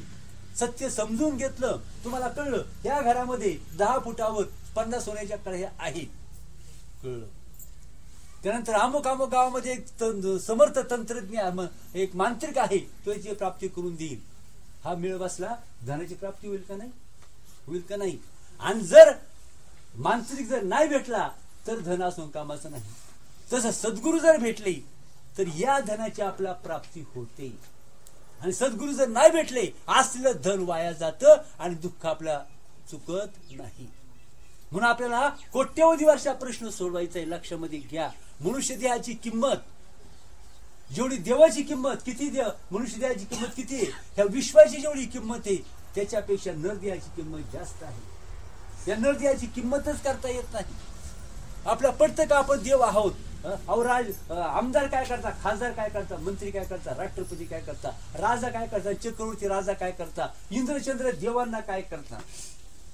सत्य समजून घेतलं, तुम्हाला कळलं या घरामध्ये 10 फुटावर 50 सोन्याच्या कळ्या आहेत, कळलं. त्यानंतर अमुक अमुक गावामध्ये एक समर्थ तंत्रज्ञ, एक मांत्रिक आहे, तो याची प्राप्ती करून देईल. हा मेळ बसला, धनाची प्राप्ती होईल का नाही, होईल का नाही. आणि जर मांत्रिक जर नाही भेटला तर धन असून कामाचं नाही. तसं सद्गुरू जर भेटले तर या धनाची आपला प्राप्ती होते. आणि सद्गुरू जर नाही भेटले, असलेलं धन वाया जातं आणि दुःख आपल्या चुकत नाही. म्हणून आपल्याला कोट्यवधी वर्षा प्रश्न सोडवायचा आहे, लक्षामध्ये घ्या. मनुष्य देहाची किंमत जेवढी देवाची किंमत किती, मनुष्य देहाची किंमत किती आहे, ह्या विश्वाची जेवढी किंमत आहे त्याच्यापेक्षा नरदेहाची किंमत जास्त आहे. या नरदेहाची किंमतच करता येत नाही. आपल्या पडतं का आपण देव आहोत. आमदार काय करता, खासदार काय करता, मंत्री काय करता, राष्ट्रपती काय करता, राजा काय करता, चक्रवर्ती राजा काय करता, इंद्रचंद्र देवांना काय करता,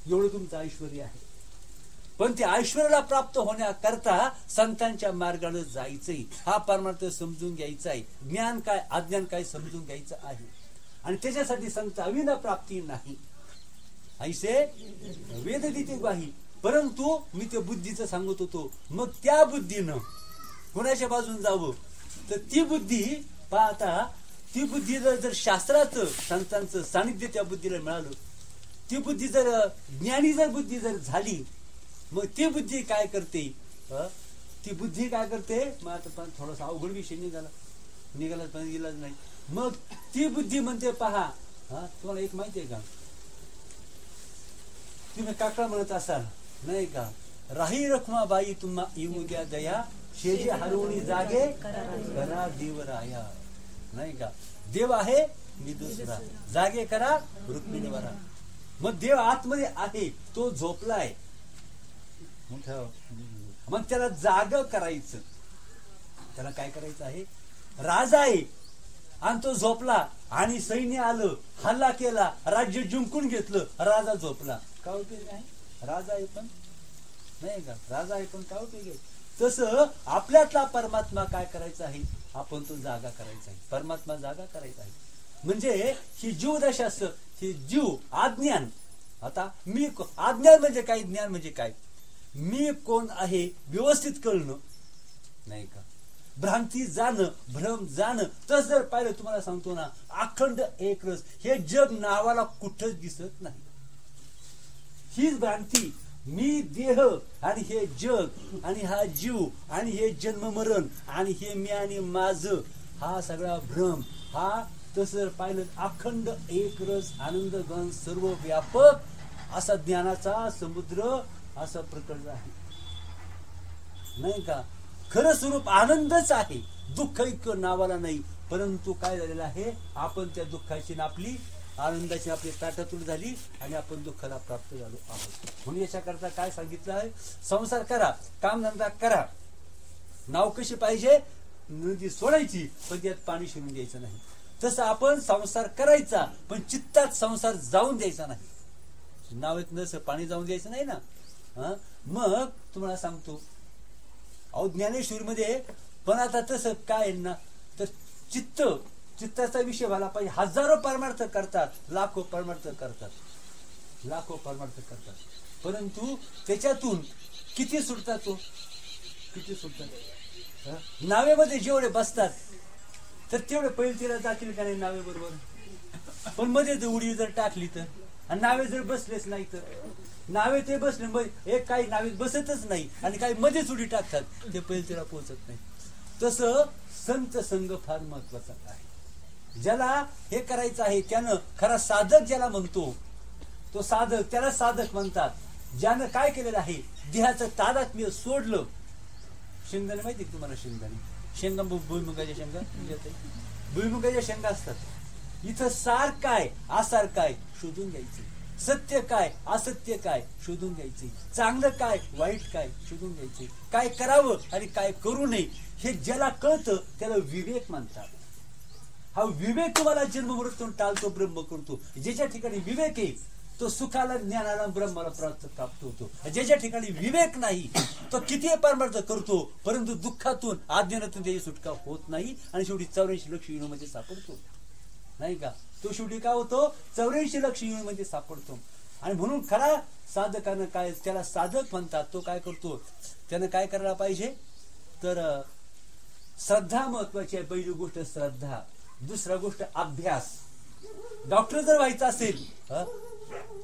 एवढं तुमचं ऐश्वर्य आहे. पण ते ऐश्वर्याला प्राप्त होण्याकरता संतांच्या मार्गाने जायचंय, हा परमार्थ समजून घ्यायचा आहे. ज्ञान काय अज्ञान काय समजून घ्यायचं आहे. आणि त्याच्यासाठी संत अविना प्राप्ती नाही, ऐसे वेद देते ग्वाही. परंतु मी ते बुद्धीचं सांगत होतो, मग त्या बुद्धीनं कोणाच्या बाजून जावं, तर ती बुद्धी पाहता, ती बुद्धी जर शास्त्राचं संतांचं सानिध्य त्या बुद्धीला मिळालं, ती बुद्धी जर ज्ञानी जर बुद्धी जर झाली, मग ती बुद्धी काय करते, ती बुद्धी काय करते, मग आता पण थोडासा अवघड विषय निघाला पण गेलाच नाही. मग ती बुद्धी म्हणते, पहा तुम्हाला एक माहिती आहे का, तुम्ही काका म्हणत असाल नाही का, राही रखुमाबाई तुम्हा येऊ द्या दया, शेजे हरवणी जागे करा देव राया, नाही का. देव आहे मी दुसरा, जागे करा रुक्मिणीवरा. मग देव आतमध्ये आहे, तो झोपलाय, मग त्याला जाग करायचं. त्याला काय करायचं आहे, राजा आहे आणि तो झोपला आणि सैन्य आलं, हल्ला केला, राज्य जिंकून घेतलं, राजा झोपला, काय उपयोग आहे. राजा आहे पण नाही का, राजा आहे पण काय उपयोग आहे. तसं आपल्यातला परमात्मा काय करायचा आहे, आपण तो जागा करायचा आहे, परमात्मा जागा करायचा आहे. म्हणजे ही जीवदशा असतं, ही जीव अज्ञान. आता मी अज्ञान म्हणजे काय, ज्ञान म्हणजे काय, मी कोण आहे व्यवस्थित कळणं, नाही का. भ्रांती जाणं, भ्रम जाणं. तसं जर पाहिलं, तुम्हाला सांगतो ना, अखंड एक रस, हे जग नावाला कुठंच दिसत नाही. हीच भ्रांती, मी देह आणि हे जग आणि हा जीव आणि हे जन्म मरण आणि हे मी आणि माझं, हा सगळा भ्रम, हा तसं पाहिलं अखंड एक रस आनंद घन सर्व व्यापक असा ज्ञानाचा समुद्र असं प्रकट आहे, नाही का. खरं स्वरूप आनंदच आहे, दुःख इतकं नावाला नाही. परंतु काय झालेलं आहे, आपण त्या दुःखाची आपली आनंदाची आपली ताटातूट झाली आणि आपण दुःखाला प्राप्त झालो आहोत. म्हणून याच्याकरता काय सांगितलं आहे, संसार करा, कामधंदा करा, नाव कशी पाहिजे, नदी सोडायची पण त्यात पाणी शिरून द्यायचं नाही. तसं आपण संसार करायचा पण चित्तात संसार जाऊन द्यायचा नाही. नावेत नसं पाणी जाऊन द्यायचं नाही ना. मग तुम्हाला सांगतो, अहो ज्ञानेश्वरीमध्ये पण आता तसं काय ना, तर चित्ताचा विषय व्हायला पाहिजे. हजारो परमार्थ करतात, लाखो परमार्थ करतात, लाखो परमार्थ करतात, परंतु त्याच्यातून किती सुटतात, तो किती सुटतात. नावेमध्ये जेवढे बसतात तर तेवढे पहिले तिला जातील का नाही नावे बरोबर. पण मध्ये जर उडी जर टाकली तर, आणि नावे जर बसलेच नाही तर, नावे ते बसले मग एक काही नावे बसतच नाही आणि काही मध्येच उडी टाकतात, ते पहिले तिला पोहोचत नाही. तसं संत संग फार महत्वाचा आहे. ज्याला हे करायचं आहे त्यानं, खरा साधक ज्याला म्हणतो तो साधक, त्याला साधक म्हणतात. ज्यानं काय केलेलं आहे, देहाचं तादात्म्य सोडलं. शेंगदाणे माहिती का तुम्हाला? शेंगा भुईमुगाच्या शेंगा, भुईमुगाच्या शेंगा असतात. इथं सार काय असार काय शोधून घ्यायचे, सत्य काय असत्य काय शोधून घ्यायचे, चांगलं काय वाईट काय शोधून घ्यायचे, काय करावं आणि काय करू नये हे ज्याला कळतं त्याला विवेक म्हणतात. हा विवेक तुम्हाला जन्म मृत्यू टाळतो, ब्रह्म करतो. ज्याच्या ठिकाणी विवेक आहे तो सुखाला, ज्ञानाला, ब्रह्माला प्राप्त होतो. ज्याच्या ठिकाणी विवेक नाही तो किती परमार्थ करतो परंतु दुःखातून, अज्ञानातून त्याची सुटका होत नाही आणि शेवटी 84 लक्ष युनिमध्ये सापडतो. नाही का? तो शेवटी काय होतो? 84 लक्ष युनिमध्ये सापडतो. आणि म्हणून खरा साधकानं काय, त्याला साधक म्हणतात. तो काय करतो? त्यानं काय करायला पाहिजे? तर श्रद्धा महत्वाची आहे. पहिली गोष्ट श्रद्धा, दुसरा गोष्ट अभ्यास. डॉक्टर जर व्हायचं असेल,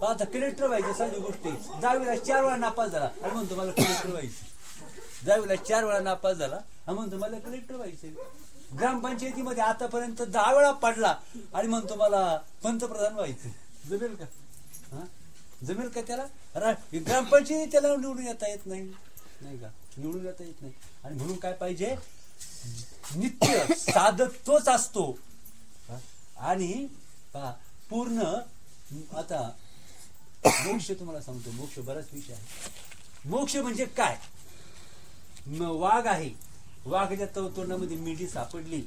आता कलेक्टर व्हायचं साधी गोष्ट आहे. 10वीला 4 वेळा नापास झाला आणि म्हणतो मला कलेक्टर व्हायचं. 10वीला 4 वेळा नापास झाला आणि म्हणतो मला कलेक्टर व्हायचं. ग्रामपंचायतीमध्ये आतापर्यंत 10 वेळा पडला आणि म्हणतो मला पंतप्रधान व्हायचं. जमेल का? जमेल का त्याला? ग्रामपंचायती त्याला निवडून येता येत नाही. नाही का? निवडून येता येत नाही. आणि म्हणून काय पाहिजे? नित्य साधक तोच असतो. आणि पूर्ण, आता मोक्ष तुम्हाला सांगतो. मोक्ष बराच विषय आहे. मोक्ष म्हणजे काय? वाघ आहे, वाघाच्या तोंडामध्ये मेंढी सापडली,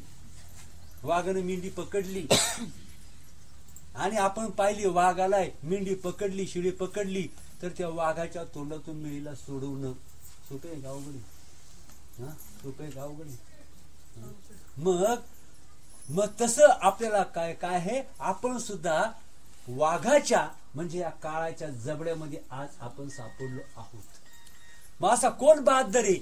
वाघानं मेंढी पकडली आणि आपण पाहिली वाघ आलाय, मेंढी पकडली, शिडी पकडली, तर त्या वाघाच्या तोंडातून मेंढीला सोडवणं सोपे आहे का अवघड आहे? सोपे आहे का अवघड आहे? मग तसं आपल्याला काय काय आहे? आपण सुद्धा वाघाच्या म्हणजे या काळाच्या जबड्यामध्ये आज आपण सापडलो आहोत. मग असा कोण बहादर आहे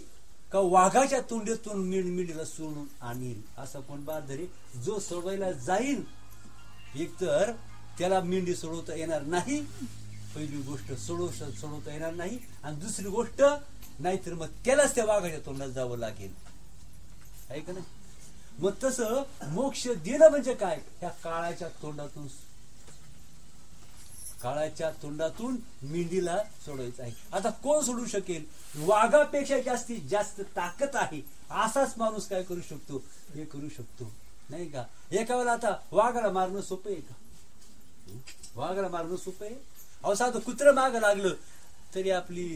का वाघाच्या तोंडातून मेंढीला सोडून आणील? असा कोण बहादर आहे? जो सोडवायला जाईल एकतर त्याला मेंढी सोडवता येणार नाही. पहिली गोष्ट सोडवता येणार नाही. आणि दुसरी गोष्ट, नाहीतर मग त्यालाच त्या वाघाच्या तोंडात जावं लागेल. आहे का नाही? मग तसं मोक्ष देणं म्हणजे काय? ह्या काळाच्या तोंडातून मेंढीला सोडवायचं आहे. आता कोण सोडू शकेल? वाघापेक्षा जास्तीत जास्त ताकद आहे असाच माणूस काय करू शकतो? हे करू शकतो. नाही का? एका वेळेला आता वाघाला मारणं सोपं आहे का? वाघाला मारणं सोपं आहे? अहो साधं कुत्रं मागं लागलं तरी आपली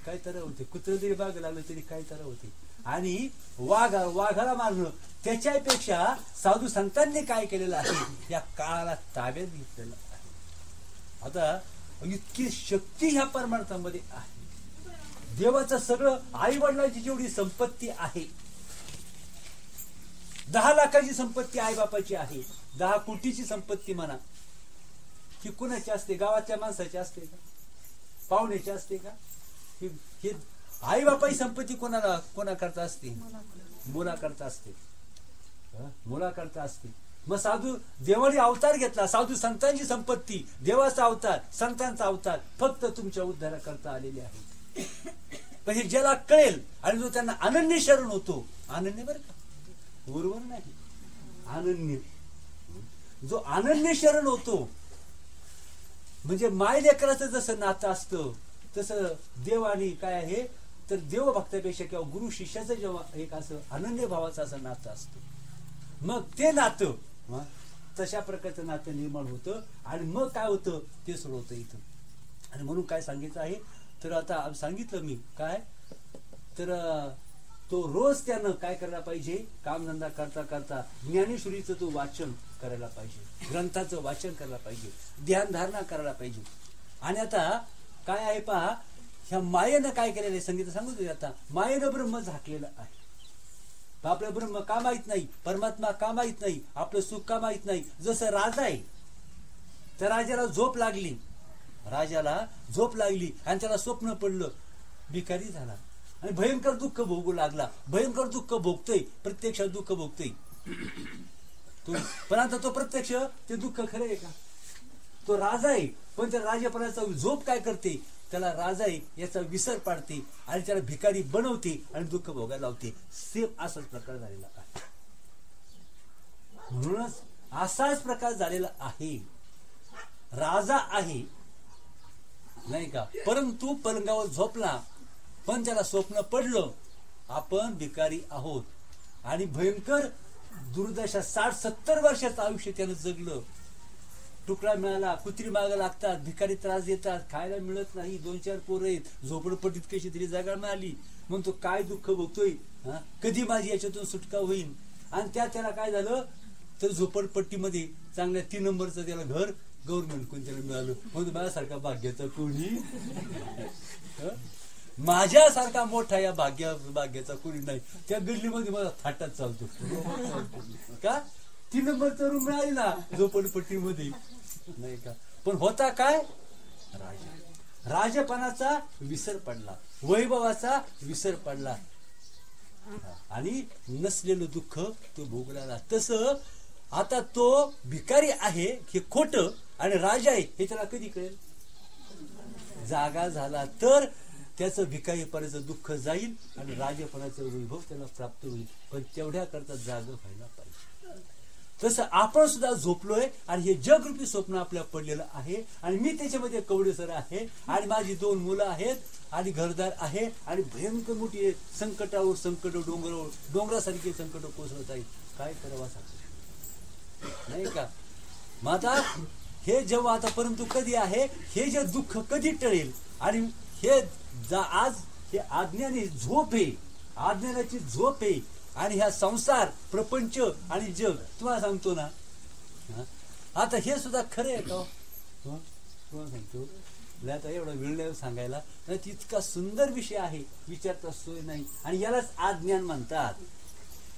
काय तर होते. कुत्रं जरी मागं लागलं तरी काय तर होते. आणि वाघाला मारणं त्याच्यापेक्षा साधू संतांनी काय केलेलं आहे? या काळाला ताब्यात घेतलेलं आहे. आता इतकी शक्ती ह्या परमार्थामध्ये आहे. देवाचं सगळं, आई वडिलांची जेवढी संपत्ती आहे, 10 लाखाची संपत्ती आई बापाची आहे, 10 कोटीची संपत्ती म्हणा, ही कुणाची असते? गावाच्या माणसाची असते का? पाहुण्याची असते का? ही आई बापाची संपत्ती कोणाकरता असते? मुलाकरता असते. मुलाकरता असते. मग साधू देवाने अवतार घेतला. साधू संतांची संपत्ती, देवाचा अवतार, संतांचा अवतार फक्त तुमच्या उद्धाराकरता आलेले आहे. पण हे ज्याला कळेल आणि जो त्यांना अनन्य शरण होतो, अनन्य बरं का, बरोबर नाही, अनन्य, जो अनन्य शरण होतो म्हणजे माय लेकराचं जसं नातं असतं तसं देव आणि काय आहे तर देवभक्तापेक्षा किंवा गुरु शिष्याचं जेव्हा एक असं अनन्य भावाचं असं नातं असतं, मग ते नातं तशा प्रकारचं नातं निर्माण होतं आणि मग काय होतं ते सोडवतं इथं. आणि म्हणून काय सांगितलं आहे तर आता सांगितलं मी काय तर तो रोज त्यानं काय करायला पाहिजे? कामधंदा करता करता ज्ञानेश्वरीचं तो वाचन करायला पाहिजे, ग्रंथाचं वाचन करायला पाहिजे, ध्यानधारणा करायला पाहिजे. आणि आता काय आहे पहा, ह्या मायेनं काय केलेलं आहे संगीत सांगू तुझ्या. आता मायेनं ब्रह्म झाकलेलं आहे. आपलं ब्रह्म का माहित नाही, परमात्मा का माहित नाही, आपलं सुख का माहित नाही. जसं राजा आहे, त्या राजाला झोप लागली, राजाला झोप लागली आणि त्याला स्वप्न पडलं, भिकारी झाला आणि भयंकर दुःख भोगू लागला. भयंकर दुःख भोगतोय, प्रत्यक्ष दुःख भोगतोय तो, पण आता तो प्रत्यक्ष ते दुःख खरं आहे का? तो राजा आहे पण त्या राजापणाचा झोप काय करते, त्याला राजा आहे याचा विसर पाडते आणि त्याला भिकारी बनवते आणि दुःख भोगायला लावते. सेम असाच प्रकार झालेला आहे. म्हणूनच असाच प्रकार झालेला आहे. राजा आहे नाही का. परंतु पलंगावर झोपला, पण त्याला स्वप्न पडलं आपण भिकारी आहोत आणि भयंकर दुर्दशा 60-70 वर्षाचं आयुष्य त्यानं जगलं. तुकडा मिळाला, कुत्री मागं लागतात, भिकारी त्रास देतात, खायला मिळत नाही, 2-4 पोरं आहेत, झोपडपट्टीत कशी तरी जागा मिळाली. म्हणतो काय दुःख बघतोय, कधी माझी याच्यातून सुटका होईल. आणि त्याला काय झालं तर झोपडपट्टीमध्ये चांगल्या 3 नंबरचं त्याला घर गव्हर्नमेंट कोण त्याला मिळालं. म्हणतो माझ्यासारखा भाग्याचा कोणी, माझ्यासारखा मोठा या भाग्याचा कोणी नाही. त्या गल्लीमध्ये मला थाटात चालतो का. 3 नंबरचा रूम मिळाली ना झोपडपट्टीमध्ये, नाही का. पण होता काय, राजपणाचा विसर पडला, वैभवाचा विसर पडला आणि नसलेलं दुःख तो भोगला. तसं आता तो भिकारी आहे हे खोटं आणि राजा आहे हे त्याला कधी कळेल, जागा झाला तर त्याचं भिकारीपणाचं दुःख जाईल आणि राजपणाचं वैभव त्याला प्राप्त होईल. पण तेवढ्या करता जाग व्हायला पाहिजे. तसं आपण सुद्धा झोपलोय आणि हे जगरूपी स्वप्न आपल्याला पडलेलं आहे आणि मी त्याच्यामध्ये कवडेसर आहे आणि माझी 2 मुलं आहेत आणि घरदार आहे आणि भयंकर मोठी संकटावर संकट, डोंगरासारखी संकट कोसळत आहे. काय करावं सांगतो, नाही का. मग आता हे जेव्हा आता परंतु कधी आहे, हे जे दुःख कधी टळेल आणि हे आज हे अज्ञानी झोप आहे, अज्ञानाची झोप आहे आणि ह्या संसार, प्रपंच आणि जग तुम्हाला सांगतो ना. आता हे सुद्धा खरं आहे का तुम्हाला सांगतो. आता एवढा वेळ नाही सांगायला, इतका सुंदर विषय आहे, विचारता सोय नाही. आणि यालाच अज्ञान म्हणतात,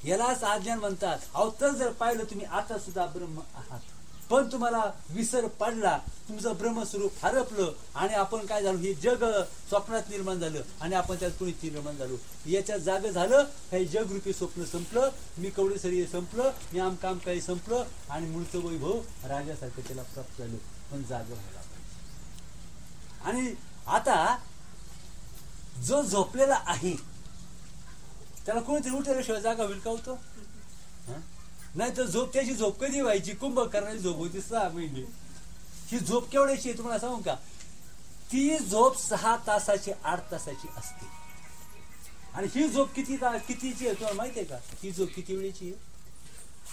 यालाच अज्ञान म्हणतात. अहो तर जर पाहिलं तुम्ही आता सुद्धा ब्रह्म आहात, पण तुम्हाला विसर पडला, तुमचं ब्रह्मस्वरूप हरपलं आणि आपण काय झालो, हे जग स्वप्नात निर्माण झालं आणि आपण त्यात कोणी निर्माण झालो. याच्यात जाग झालं, काही जगरूपी स्वप्न संपलं, मी कवडेसरी संपलं, मी आमकाम काही संपलं आणि मूळचं वैभव राजासारखं त्याला प्राप्त झालं. पण जाग व्हायला पाहिजे. आणि आता जो झोपलेला आहे त्याला कोणीतरी उठवल्याशिवाय जागा होईल का होतो, नाही तर झोप, त्याची झोप कधी व्हायची, कुंभकर्णाची झोप होती 6 महिने. ही झोप केवढ्याची आहे तुम्हाला सांगू का, ती झोप 6 तासाची 8 तासाची असते. आणि ही झोप कितीची आहे तुम्हाला माहिती आहे का, ही झोप किती वेळेची आहे,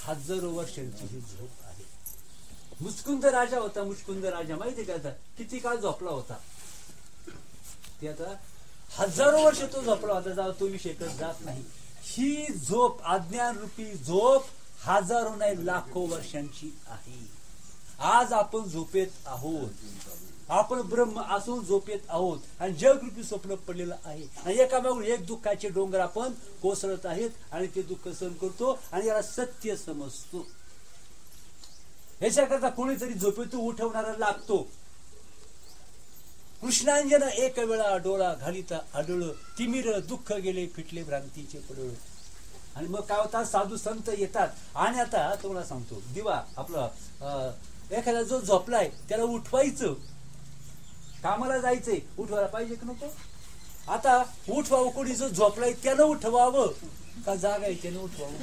हजारो वर्षांची ही झोप आहे. मुचकुंद राजा होता, मुचकुंद राजा माहिती आहे का, आता किती काळ झोपला होता, ते आता हजारो वर्ष तो झोपला होता, जाऊ तो विषय जात नाही. ही झोप, अज्ञान रूपी झोप हजारो नाही लाखो वर्षांची आहे. आज आपण झोपेत आहोत, आपण ब्रह्म असून झोपेत आहोत आणि जगरूपी स्वप्न पडलेलं आहे आणि एकामागून एक दुःखाचे डोंगर आपण कोसळत आहेत आणि ते दुःख सहन करतो आणि याला सत्य समजतो. याच्याकरता कोणीतरी झोपेतून उठवणारा लागतो. कृष्णांजन एक वेळा डोळा घालिता आढळ, तिमिर दुःख गेले फिटले भ्रांतीचे पडळ. आणि मग काय होतात, साधू संत येतात. आणि आता तुम्हाला सांगतो, दिवा आपला एखादा जो झोपलाय त्याला उठवायचं, कामाला जायचंय, उठवायला पाहिजे की नको. आता उठवावं, कोणी जो झोपलाय त्यानं उठवावं का जागा आहे त्यानं उठवावं.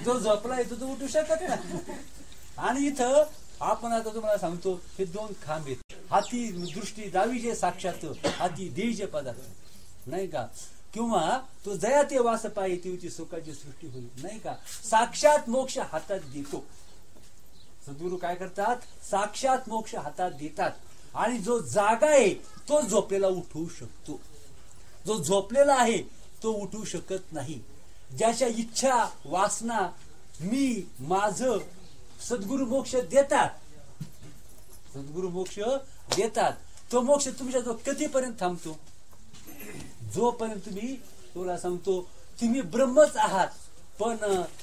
जो झोपलाय तो उठू शकत नाही. आणि इथं आपण आता तुम्हाला सांगतो, हे 2 खांब आहेत, हाती दृष्टी दावीजे साक्षात, हाती देईजे पदार्थ, नाही का. किंवा तो जया ते वास पाये ती सुखाची सृष्टी होईल, नाही का. साक्षात मोक्ष हातात देतो. सद्गुरू काय करतात, साक्षात मोक्ष हातात देतात. आणि जो जागा आहे तो झोपलेला उठवू शकतो, जो झोपलेला आहे तो उठवू शकत नाही. ज्याच्या इच्छा वासना मी माझं सद्गुरू मोक्ष देतात, सद्गुरू मोक्ष देतात. तो मोक्ष तुमच्या जो कधीपर्यंत थांबतो, जोपर्यंत तुम्ही, तुला सांगतो, तुम्ही ब्रह्मच आहात पण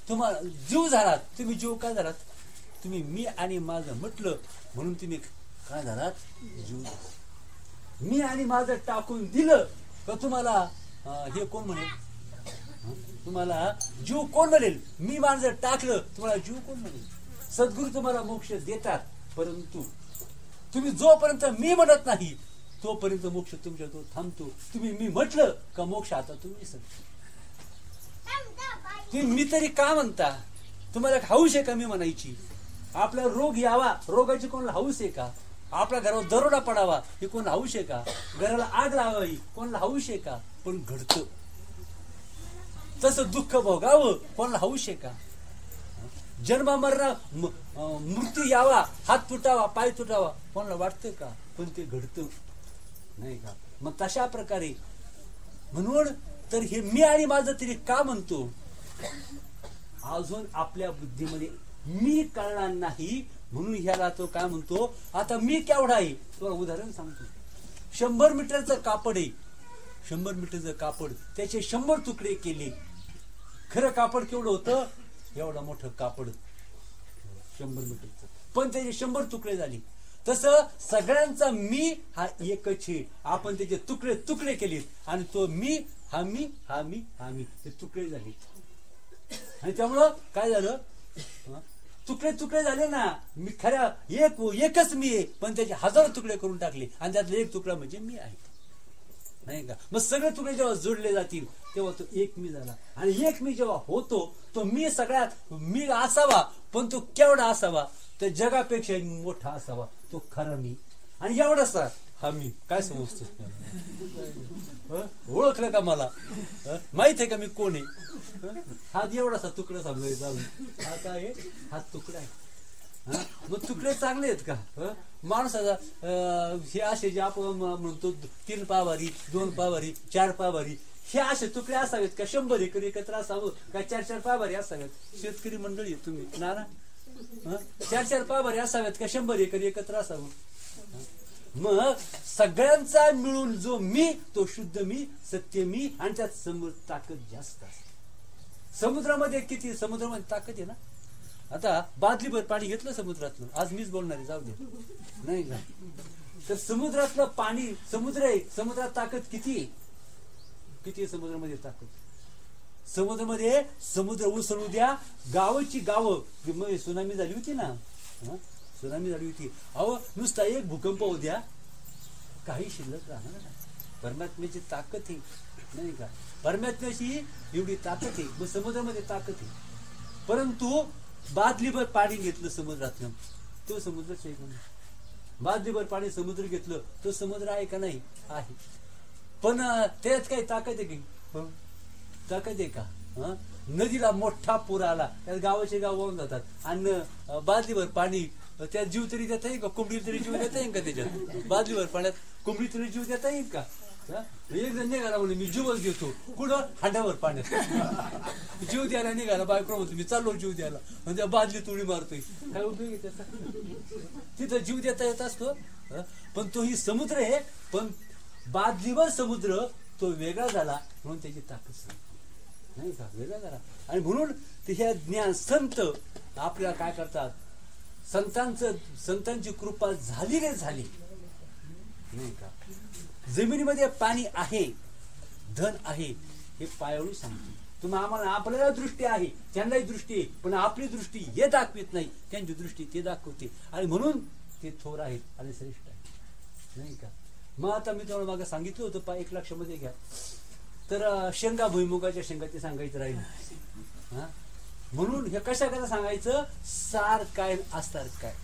तुम्हाला जीव झालात. तुम्ही जीव काय झालात, तुम्ही मी आणि माझं म्हटलं म्हणून तुम्ही काय झालात, जीव. मी आणि माझं टाकून दिलं तर तुम्हाला हे कोण म्हणेल, तुम्हाला जीव कोण म्हणेल. मी माझं टाकलं तुम्हाला जीव कोण म्हणेल. सद्गुरू तुम्हाला मोक्ष देतात, परंतु तुम्ही जोपर्यंत मी म्हणत नाही तोपर्यंत मोक्ष तुमच्या तो थांबतो. तुम्ही मी म्हटलं का मोक्ष आता तुम्ही सांगतो. तुम्ही मी तरी का म्हणता, तुम्हाला हौस आहे का मी म्हणायची. आपला रोग यावा, रोगाची कोणाला हौस आहे का, आपल्या घरावर दरोडा पडावा हे कोण हौश आहे का? घराला आग लावावी कोणाला हौश आहे का? पण घडतं. तसं दुःख भोगावं कोणाला हौश आहे का? जन्म मरण मृत्यू यावा, हात तुटावा पाय तुटावा कोणाला वाटतं का? पण ते घडतं नाही का? मग तशा प्रकारे म्हणून तर हे मी आणि माझं तरी का म्हणतो, अजून आपल्या बुद्धीमध्ये मी कळणार नाही म्हणून ह्याला तो काय म्हणतो. आता मी केवढा आहे तुला उदाहरण सांगतो. 100 मीटरचं कापड आहे, 100 मीटरचं कापड त्याचे 100 तुकडे केले. खरं कापड केवढं होतं? एवढं मोठं कापड 100 मीटरचं, पण त्याचे 100 तुकडे झाले. तसं सगळ्यांचा मी हा एकच आहे. आपण त्याचे तुकडे तुकडे केले आणि तो मी हा मी हा मी हा मी ते तुकडे झाले. आणि त्यामुळं काय झालं, तुकडे तुकडे झाले ना. मी खऱ्या एकच मी आहे, पण त्याचे 1000 तुकडे करून टाकले आणि त्यातला एक तुकडा म्हणजे मी आहे नाही का? मग सगळे तुकडे जेव्हा जोडले जातील तेव्हा तो एक मी झाला. आणि एक मी जेव्हा होतो तो मी सगळ्यात मी असावा, पण तो केवढा असावा तर जगापेक्षा मोठा असावा, तो खरा मी. आणि एवढासा हा मी. काय समजतो? ओळखलं का? मला माहित आहे का मी कोण आहे? हा एवढासा तुकडा समजायचा. हा काय आहे? हा तुकडा आहे. मग तुकडे चांगले आहेत का? माणसाचा हे असे जे आपण म्हणतो 3 पावारी 2 पावारी 4 पावारी हे असे तुकडे असावेत का? 100 एकर एकत्र असावं का? 4 पावारी असाव्यात? शेतकरी मंडळी तुम्ही नाना 4 पावारी असाव्यात का? 100 एकर एकत्र असावं? मग सगळ्यांचा मिळून जो मी तो शुद्ध मी सत्य मी. आणि त्यात समुद्र ताकद जास्त असते. समुद्रामध्ये किती समुद्रामध्ये ताकद आहे ना. आता बादलीभर पाणी घेतलं समुद्रातलं, आज मीच बोलणार आहे जाऊ दे नाही का? तर समुद्रातलं पाणी समुद्र आहे, समुद्रात ताकद किती आहे? किती आहे समुद्रामध्ये ताकद? समुद्रामध्ये समुद्र उसळू द्या, गावाची गावं सुनामी झाली होती ना, सुनामी झाली होती. अहो नुसता एक भूकंप होऊ द्या काही शिल्लक राहणार नाही. परमात्म्याची ताकद आहे नाही का? परमात्म्याची एवढी ताकद आहे. मग समुद्रामध्ये ताकद आहे. परंतु बादलीभर पाणी घेतलं समुद्रातलं, तो समुद्रच आहे का नाही? बादलीभर पाणी समुद्र घेतलं, तो समुद्र आहे का नाही? आहे. पण त्यात काही ताकद आहे की? ताकद आहे का? नदीला मोठा पूर आला, त्यात गावाचे गाव वाहून जातात आणि बादलीभर पाणी त्यात जीव तरी देता येईल का? कोंबडी तरी जीव देता येईल का? त्याच्यात बादलीभर पाण्यात कोंबडी तरी जीव देता येईल का? एक जण निघाला म्हणजे मी जीवच घेतो कुठं? हांड्यावर पाण्यात जीव द्यायला निघाला. बायको म्हणतो मी चाललो जीव द्यायला, म्हणजे बादली तुळी मारतोय. काय उपयोग आहे त्याचा? तिथं जीव देता येत असतो. पण तो ही समुद्र आहे, पण बादलीवर समुद्र तो वेगळा झाला म्हणून त्याची ताकद नाही का? वेगळा झाला. आणि म्हणून ते ह्या ज्ञान संत आपल्याला काय करतात? संतांची कृपा झाली रे झाली नाही का? जमिनीमध्ये पाणी आहे, धन आहे हे पायाळू सांगते. तुम्ही आम्हाला आपल्याला दृष्टी आहे, त्यांनाही दृष्टी आहे, पण आपली दृष्टी हे दाखवित नाही, त्यांची दृष्टी ते दाखवते. आणि म्हणून ते थोर आहेत आणि श्रेष्ठ आहेत नाही का? मग आता मी तुम्हाला मागे सांगितलं होतं 1 लक्षामध्ये घ्या. तर शेंगा भुईमुगाच्या शेंगा ते सांगायचं राहील. म्हणून हे कशा सांगायचं? सार काय अस्तार काय,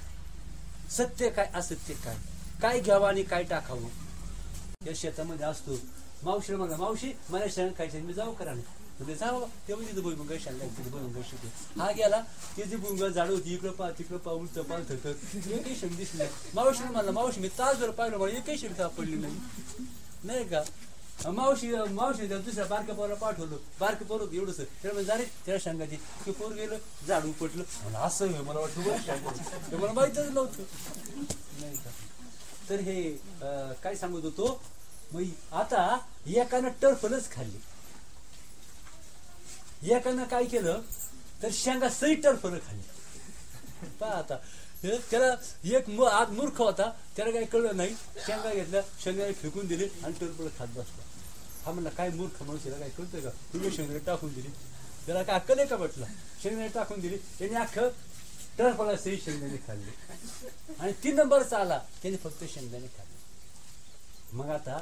सत्य काय असत्य काय, काय घ्यावं आणि काय टाकावं या शेतामध्ये असतो. मावशी म्हणा मावशी मला शेंगा खायचे, मी जाऊ करा नाही जावं. तेव्हा तिथं भुईमुगा शेंगा भुईमुगा शिकले. हा गेला ते जे भुईमुगा झाड होती इकडं पा तिकडं पा उलट पालत एकही शेंग दिसली नाही. मावशीने म्हणला मावशी मी तासभर पाहिलं मला एकही शेंग सापडली नाही का? मावशी त्या दुसऱ्या बारक्या पोराला पाठवलं. बारके पोर होतं एवढंच, त्याला झाले त्याला सांगायची ते पोर गेलं झाड उपटलं. मला असं मला वाटलं ते मला माहितच नव्हतं नाही का? तर हे काय सांगत होतो. मग आता एकानं टरफलच खाल्ली, एकानं काय केलं तर शेंगा सही टरफल खाल्ली. पहा आता त्याला एक मूर्ख होता, त्याला काही कळलं नाही. शेंगा घेतल्या, शेंगा फेकून दिले आणि टरफल खात बसला. हा म्हणला काय मूर्ख माणूस, याला काय कळतंय का? तुम्ही शेंगदाणे टाकून दिली, त्याला काय अक्कल आहे का म्हटलं? शेंगदाणे टाकून दिली, त्याने अख्खं टरफला सही शेंगदाणे खाल्ले. आणि 3 नंबरचा आला त्याने फक्त शेंगदाणे खाल्ले. मग आता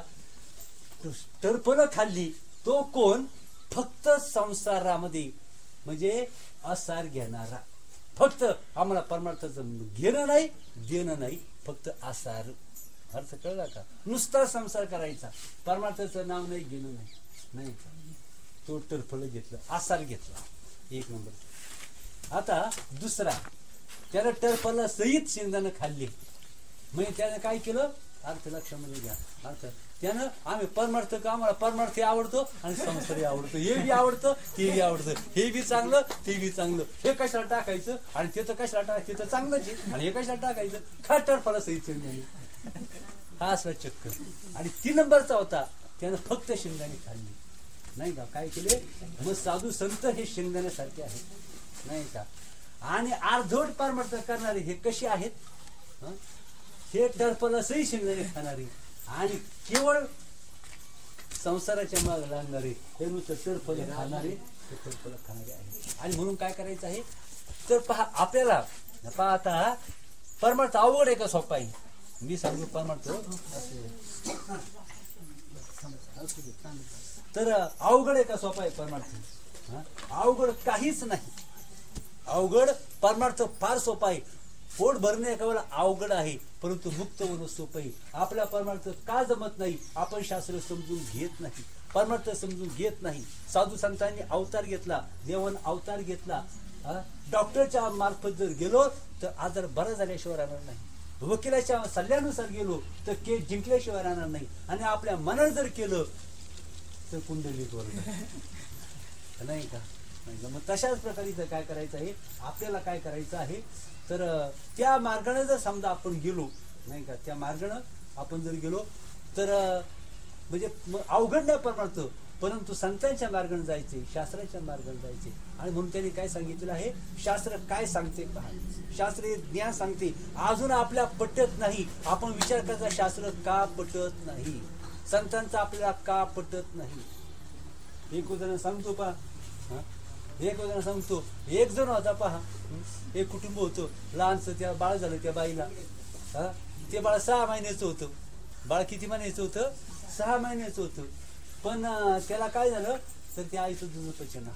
टरफल खाल्ली तो कोण? फक्त संसारामध्ये म्हणजे असार घेणारा. फक्त आम्हाला परमार्थाचं घेणं नाही देणं नाही फक्त आसार. अर्थ कळला का? नुसता संसार करायचा, परमार्थाचं नाव नाही घेणं नाही का? तो टरफळ घेतलं, आसार घेतला, एक नंबर. आता दुसरा, त्याला टरफळा सहित शेंगदाणं खाल्ली. म्हणजे त्यानं काय केलं? अर्थ लक्षामध्ये घ्या. अर्थ त्यानं आम्ही परमार्थ का, आम्हाला परमार्थ आवडतो आणि संसारही आवडतो, हे बी आवडतं ते बी आवडतं, हे बी चांगलं ते बी चांगलं, हे कशाला टाकायचं आणि ते तर कशाला टाकायचं, ते तर चांगलंच आहे आणि हे कशाला टाकायचं, खा टरफळा सहित शेंगदाणे. हा असला चक्कर. आणि 3 नंबरचा होता, त्यानं फक्त शेंगदाणे खाल्ली. नाही का? काय केले? मग साधू संत हे शेंगदाण्यासारखे आहेत, नाही का? आणि अर्धवट परमार्थ करणारे हे कसे आहेत? हे टरफळा सहित शेंगदाणे खाणारे आणि केवळ संसाराच्या माग लागणारे, हे नुसतं टरफळ खाणारे, हे टरफळ खाणारे आहे. आणि म्हणून काय करायचं आहे? तर पहा, आपल्याला पहा, आता परमार्थ अवघड आहे का सोपा आहे? मी सांगू परमार्थ तर अवघड आहे का सोपा आहे परमार्थ? अवघड काहीच नाही. अवघड परमार्थ फार सोपा आहे. पोट भरणे एका वेळेला अवघड आहे, परंतु मुक्त होणं सोपं आहे. आपला परमार्थ का जमत नाही? आपण शास्त्र समजून घेत नाही, परमार्थ समजून घेत नाही. साधू संतांनी अवतार घेतला, देवान अवतार घेतला. डॉक्टरच्या मार्फत जर गेलो तर आजार बरा झाल्याशिवाय राहणार नाही, वकिलाच्या सल्ल्यानुसार गेलो तर केस जिंकल्याशिवाय राहणार नाही, आणि आपल्या मनात जर केलं तर कुंडलीत वर नाही का? मग तशाच प्रकारे काय करायचं आहे? आपल्याला काय करायचं आहे? तर त्या मार्गाने जर समजा आपण गेलो, नाही का, त्या मार्गाने आपण जर गेलो तर म्हणजे अवघड नाही परमार्थ, परंतु संतांच्या मार्गाने जायचे, शास्त्राच्या मार्गाने जायचे. आणि म्हणून त्यांनी काय सांगितलेलं आहे? शास्त्र काय सांगते पहा. शास्त्र ज्ञान सांगते. अजून आपल्या पटत नाही, आपण विचार करायचा शास्त्र का पटत नाही, संतांचा आपल्याला का पटत नाही. एक उदाहरण सांगतो पहा. एक उदाहरण सांगतो. एक जण होता पहा, एक कुटुंब होतं, लहानसं त्या बाळ झालं त्या बाईला. ते बाळ 6 महिन्याचं होतं. बाळ किती महिन्याचं होतं? 6 महिन्याचं होतं. पण त्याला काय झालं तर त्या आईचं दूध पचना.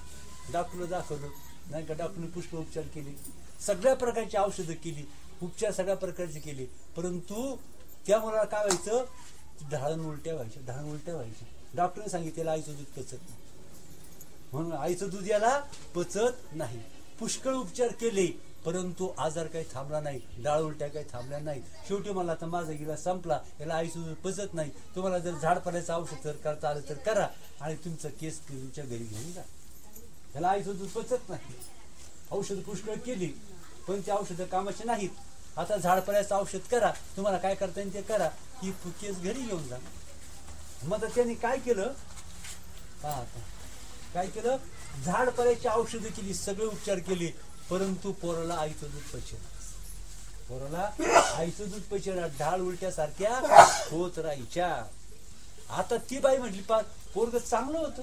डॉक्टरला दाखवलं, नाही का? डॉक्टरने पुष्पोपचार केले, सगळ्या प्रकारची औषधं केली, उपचार सगळ्या प्रकारचे केले, परंतु त्या मुलाला काय व्हायचं? ढाळण उलट्या व्हायच्या. डॉक्टरने सांगितलं आईचं दूध पचत नाही, म्हणून आईचं दूध याला पचत नाही. पुष्कळ उपचार केले, परंतु आजार काही थांबला नाही, डाळ उलट्या काही थांबल्या नाही. शेवटी मला आता माझा गिला संपला, याला आईचं दूध पचत नाही. तुम्हाला जर झाड पाल्याचं औषध जर करता आलं तर करा, आणि तुमचं केस तुमच्या घरी घेऊन जा. याला आईचं दूध पचत नाही. औषध पुष्कळ केली, पण ते औषधं कामाचे नाहीत. आता झाडपाल्याचं औषध करा, तुम्हाला काय करता येईल ते करा, की केस घरी घेऊन जा. मग त्यांनी काय केलं? काय केलं? झाडपाल्याची औषधं केली, सगळे उपचार केले, परंतु पोराला आईचं दूध पचेना. ढाळ उलट्यासारख्या होत राहायच्या. आता ती बाई म्हटली, पोरग चांगलं होतं,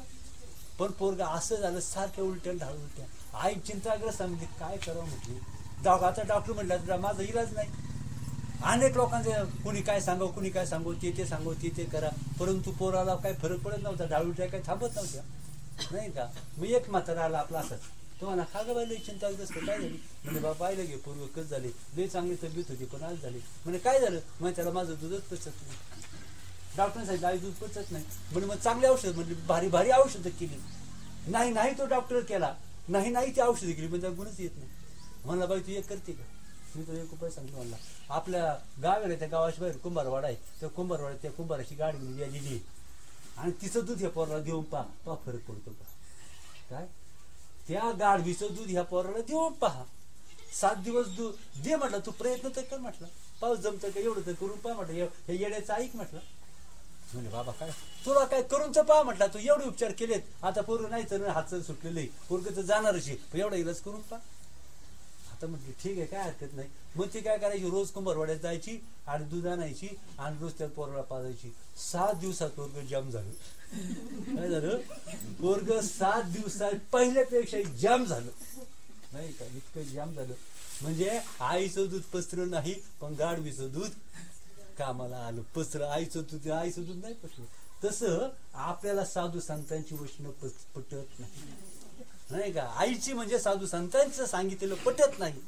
पण पोरग असं झालं, सारख्या उलट्या ढाळ उलट्या. आई चिंताग्रस्त सांगितली, काय करावं म्हटली. आता डॉक्टर म्हटलं माझा इलाज नाही. अनेक लोकांचे कुणी काय सांगो ते सांगो ते करा, परंतु पोराला काही फरक पडत नव्हता, ढाळ उलट्या काही थांबत नव्हत्या, नाही का? मग एक म्हातारा आला आपला असंच. तुम्हाला खा ग बाई, लई चिंताग्रस्त काय झाली? म्हणजे बाबा पाहिलं गे, पूर्व कस झाले, लई चांगली तब्येत होती, पण आज झाली. म्हणजे काय झालं? मग त्याला माझं दूधच पचत नाही. डॉक्टरने सांगितलं आई दूध पचत नाही. म्हणजे मग चांगली औषध, म्हणजे भारी औषधं केली. नाही तो डॉक्टर केला, नाही ती औषधं केली, पण त्याला गुणच येत नाही. म्हणला बाई तू एक करते का? मी तो 1 उपाय सांगतो. म्हणला आपल्या गावाकडे, त्या गावाच्या बाहेर कुंभारवाडा आहे, त्या कुंभारवाड्यात त्या कुंभाराची गाडी घेऊन आलेली, आणि तिचं दूध ह्या पोराला देऊन पहा फरक पडतो का काय? त्या गाढवीचं दूध ह्या पोराला देऊन पहा. 7 दिवस दूध दे म्हटलं, तू प्रयत्न तर कर म्हटलं, पाऊस जमतं का एवढं तर करून पहा म्हटलं, हे येड्याचं ऐक म्हटलं. म्हणजे बाबा काय तुला काय करून तर पहा म्हटलं, तू एवढे उपचार केलेत, आता पोरग नाही तर हात सुटलेलं आहे, पोरग तर जाणारच आहे, एवढा इलाज करून पहा. आता म्हटली ठीक आहे, काय हरकत नाही. मग ती काय करायची, रोज कुंभारवाड्यात जायची आणि दूध आणायची आणि रोज त्या पोराला पाजायची. 7 दिवसात पोरग जाम झालं. काय झालं? पोरग 7 दिवसात पहिल्यापेक्षा जाम झालं, नाही का? इतकं जाम झालं म्हणजे आईचं दूध पसरलं नाही, पण गाढवीचं दूध कामाला आलं. पसरं आईचं दूध नाही पसरलं. तसं आपल्याला साधू संतांची वचनं पटत नाही, नाही का? आईची म्हणजे साधू संतांचं सांगितलेलं पटत नाही.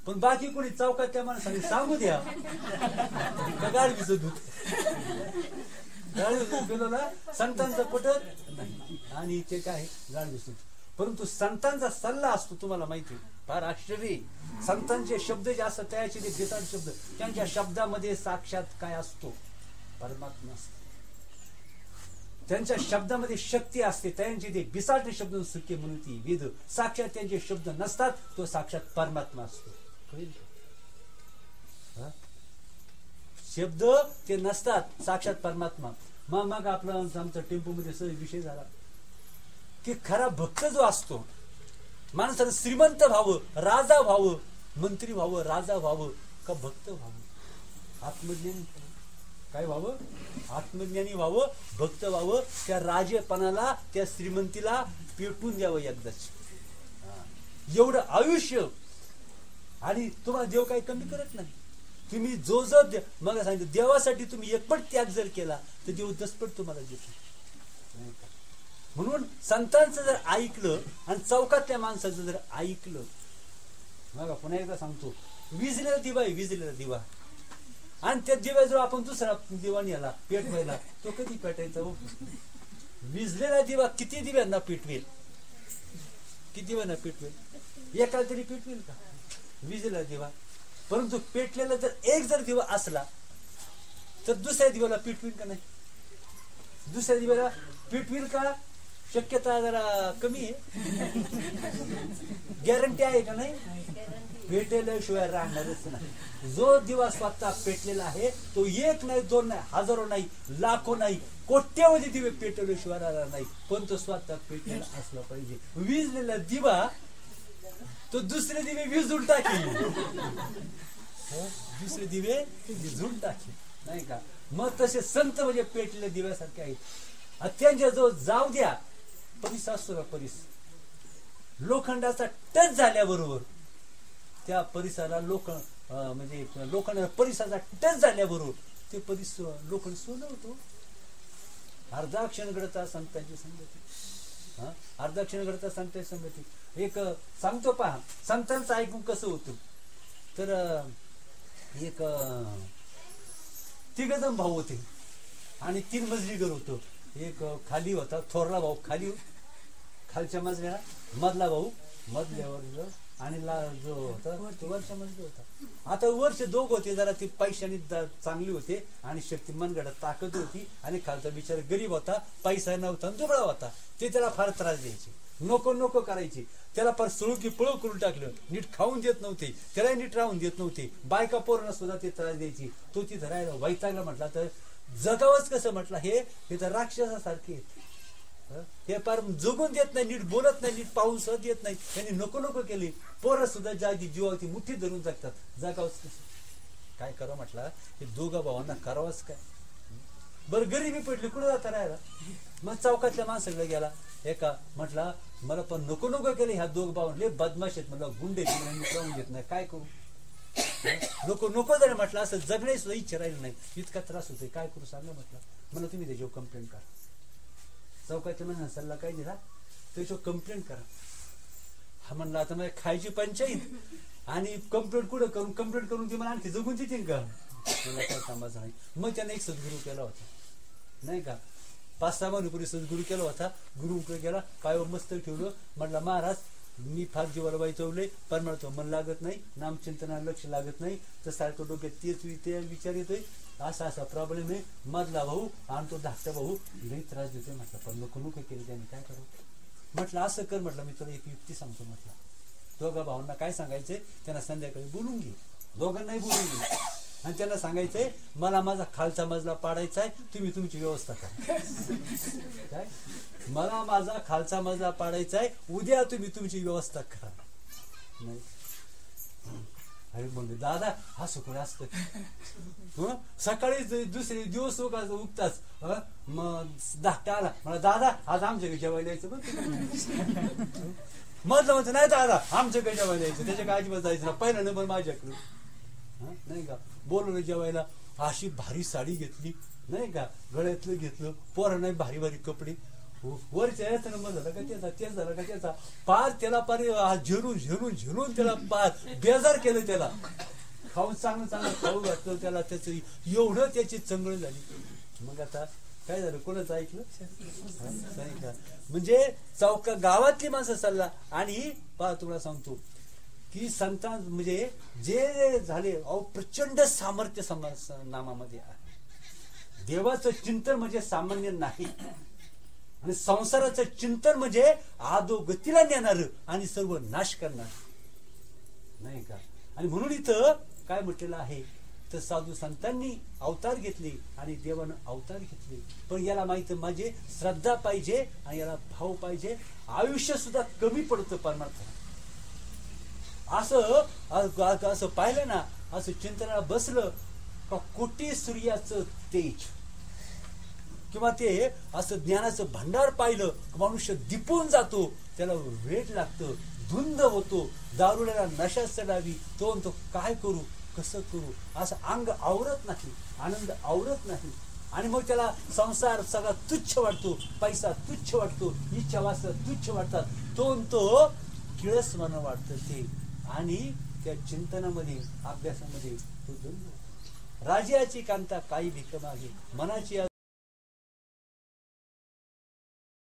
पण बाकी कोणी चौकात त्या माणसाने सांगू द्या का गाडी भिजत होत, गाडी भिजत गेलो ना संतांचं पटत नाही आणि ते काय गाडी भिजत. परंतु संतांचा सल्ला असतो तुम्हाला माहिती, फार आश्चर्य. संतांचे शब्द जे असतात त्याचे जे बेताड शब्द, त्यांच्या शब्दामध्ये साक्षात काय असतो? परमात्मा असतो. त्यांच्या शब्दामध्ये शक्ती असते. त्यांचे ते बिसाटे शब्द सुखे म्हणून ती वेद, साक्षात त्यांचे शब्द नसतात, तो साक्षात परमात्मा असतो. शब्द ते नसतात, साक्षात परमात्मा. मग आपला आमचा टेम्पो मध्ये सहज विषय झाला की खरा भक्त जो असतो, माणसानं श्रीमंत व्हावं, राजा व्हावं, मंत्री व्हावं, राजा व्हावं का भक्त व्हावं? आत्मज्ञानी काय व्हावं? आत्मज्ञानी व्हावं, भक्त व्हावं. त्या राजेपणाला, त्या श्रीमंतीला पेटून द्यावं एकदाच. एवढं आयुष्य. आणि तुम्हाला देव काही कमी करत नाही. तुम्ही जो मग सांगितलं देवासाठी तुम्ही एकपट त्याग जर केला तर देव दसपट तुम्हाला देतो. म्हणून संतांचं जर ऐकलं आणि चौकातल्या माणसाचं जर ऐकलं, बघा पुन्हा एकदा सांगतो, विजलेला दिवा आहे, विजलेला दिवा. आणि त्या दिव्याजवळ आपण दुसरा दिवा नेला पेटवायला, तो कधी पेटायचा? विजलेला दिवा किती दिव्यांना पेटवेल? किती दिव्यांना पेटवेल? एकाला तरी पेटवेल का विजलेला दिवा? परंतु पेटलेला जर एक जर दिवा असला तर दुसऱ्या दिव्याला पेटवेल का नाही? दुसऱ्या दिव्याला पेटवेल का? शक्यता जरा कमी आहे. गॅरंटी आहे का नाही? पेटल्याशिवाय राहणारच नाही. जो दिवा स्वतः पेटलेला आहे तो एक नाही, दोन नाही, हजारो नाही, लाखो नाही, कोट्यावधी दिवे पेटवल्याशिवाय राहणार नाही. पण तो स्वतः पेटलेला असला पाहिजे. विजलेला दिवा तो दुसरे दिवे विजून टाकेल, दुसरे दिवे विजून टाकेल, नाही का? मग तसे संत म्हणजे पेटलेल्या दिव्यासारखे आहेत. त्यांच्या जो जाऊ द्या परिस असतो ना, परिस लोखंडाचा टच झाल्याबरोबर त्या परिसराला म्हणजे लोखंडाचा परिसराचा टच झाल्याबरोबर ते परिस लोखंड सोनं होतो. अर्धा क्षण घडता संतांची संगती, अर्धा क्षण घडता संतांची संगती. एक सांगतो पहा, संतांचं ऐकून कसं होतं. तर एक तिघजण भाऊ होते आणि 3 मजली घर होतं. एक खाली होता, थोरला भाऊ खाली, खालच्या मजल्याला, मधला भाऊ मधल्यावर, आणि जो होता तो वरच्या मजली होता. आता वर्ष दोघ होते, जरा ते पैशाने चांगली होते आणि शक्ती मनगडात ताकद होती. आणि खालचा बिचारा गरीब होता, पैसा नव्हता, दुबळा होता. ते त्याला फार त्रास द्यायचे, नको नको करायचे. त्याला फार सळू की पळू करून टाकलं, नीट खाऊन देत नव्हते, त्याला नीट राहून देत नव्हते. बायका पोरांना सुद्धा ते त्रास द्यायची. तो तिथं राहायला वैतागला. म्हटला तर जगावंच कसं? म्हटलं हे तर राक्षसासारखे हे फार जगून देत नाही, नीट बोलत नाही, नीट पाहून सहज देत नाही. त्यांनी नको नको केली. पोरं सुद्धा जागी जीवावरती मुठीत धरून जगतात. जगावंच कसं? काय करावं म्हटलं, हे दोघा भावांना करावंच काय? बरं गरिबी पडली, कुठं जाता राहायला? मग चौकातल्या माणसाकडे गेला. एका म्हटला मला पण नको नको केले ह्या दोघ भावांले, बदमाश आहेत म्हणलं, गुंडे राहून घेत नाही, काय करू? नको नको जरी म्हटलं, असं जगण्याची सुद्धा इच्छा राहिली नाही. इतका त्रास होतोय, काय करू सांगा? म्हटलं मला तुम्ही त्याच्यावर कंप्लेंट करा. चौकाच्या माणसाला सल्ला काय दिला? त्याच्यावर कंप्लेंट करा. हा म्हणला आता मला खायची पंचायत आणि कंप्लेंट कुठं करून, कंप्लेंट करून ती मला आणखी जगून देतील का? मला काय कामाचं नाही. मग त्याने एक सद्गुरू केला होता, नाही का? 5-6 महिन्यापूर्वी सद्गुरू केला होता. गुरुकडे गेला, पायावर मस्त ठेवलं. म्हटलं महाराज मी फार जीवाला वाईचवलंय, परमार्थ मन लागत नाही, नामचिंतनाला लक्ष लागत नाही, तर सारखं डोक्यात ते विचार येतोय. असा असा प्रॉब्लेम आहे. मधला भाऊ आणि तो धाकटा भाऊ लई त्रास देतोय. म्हटलं पण नको नको केलं त्याने, काय करावं? म्हटलं असं कर, म्हटलं मी तुला एक युक्ती सांगतो. म्हटलं दोघा भावांना काय सांगायचंय, त्यांना संध्याकाळी बोलून घे, दोघांनाही बोलून घे. आणि त्यांना सांगायचंय मला माझा खालचा मजला पाडायचा आहे, तुम्ही तुमची व्यवस्था करा. काय? मला माझा खालचा मजला पाडायचा आहे, उद्या तुम्ही तुमची व्यवस्था करा. नाही अरे म्हणले दादा हा सुकून असतं. सकाळी दुसरे दिवस उगताच मग धाकटा आला, मला दादा आज आमच्याकडे जेवायला यायचं. मधलं म्हणतो नाही दादा आमच्याकडे जेवायला यायचं, त्याच्या काय अजिबात जायचं ना, पहिला नंबर माझ्याकडे, नाही का? बोलवलं जेवायला. अशी भारी साडी घेतली, नाही का? गळ्यातलं घेतलं, पोरांना भारी भारी कपडे. वरच्या याचा नंबर झाला का त्याचा, तेच झाला का त्याचा, पार त्याला पार झेलून झेलून झेलून त्याला पार बेजार केलं. त्याला खाऊन चांगलं चांगलं खाऊ घातलं त्याला, त्याचं एवढं त्याची चंगळ झाली. मग आता काय झालं, कोणाचं ऐकलं नाही का? म्हणजे चौका गावातली माणसं चालला. आणि पहा तुला सांगतो की संतान म्हणजे जे झाले प्रचंड सामर्थ्य नामामध्ये आहे. देवाचं चिंतन म्हणजे सामान्य नाही. आणि संसाराचं चिंतन म्हणजे आदोगतीला नेणार आणि सर्व नाश करणार, नाही का? आणि म्हणून इथं काय म्हटलेलं आहे, तर साधू संतांनी अवतार घेतले आणि देवानं अवतार घेतले. पण याला माहित म्हणजे श्रद्धा पाहिजे आणि याला भाव पाहिजे. आयुष्य सुद्धा कमी पडतं परमार्थाला. असं पाहिलं ना, असं चिंतनाला बसलं का कोटी सूर्याचं तेज किंवा ते असं ज्ञानाचं भांडार पाहिलं, मनुष्य दिपून जातो, त्याला वेट लागतं, धुंद होतो, दारुड्याला नशा चढावी, तो म्हणतो काय करू कसं करू, असं अंग आवरत नाही, आनंद आवरत नाही. आणि मग त्याला संसार सगळा तुच्छ वाटतो, पैसा तुच्छ वाटतो, इच्छा वासना तुच्छ वाटतात, तो किळस मन वाटतं ते. आणि त्या चिंतनामध्ये अभ्यासामध्ये तो राजाची कांता काही भीक मागे, मनाची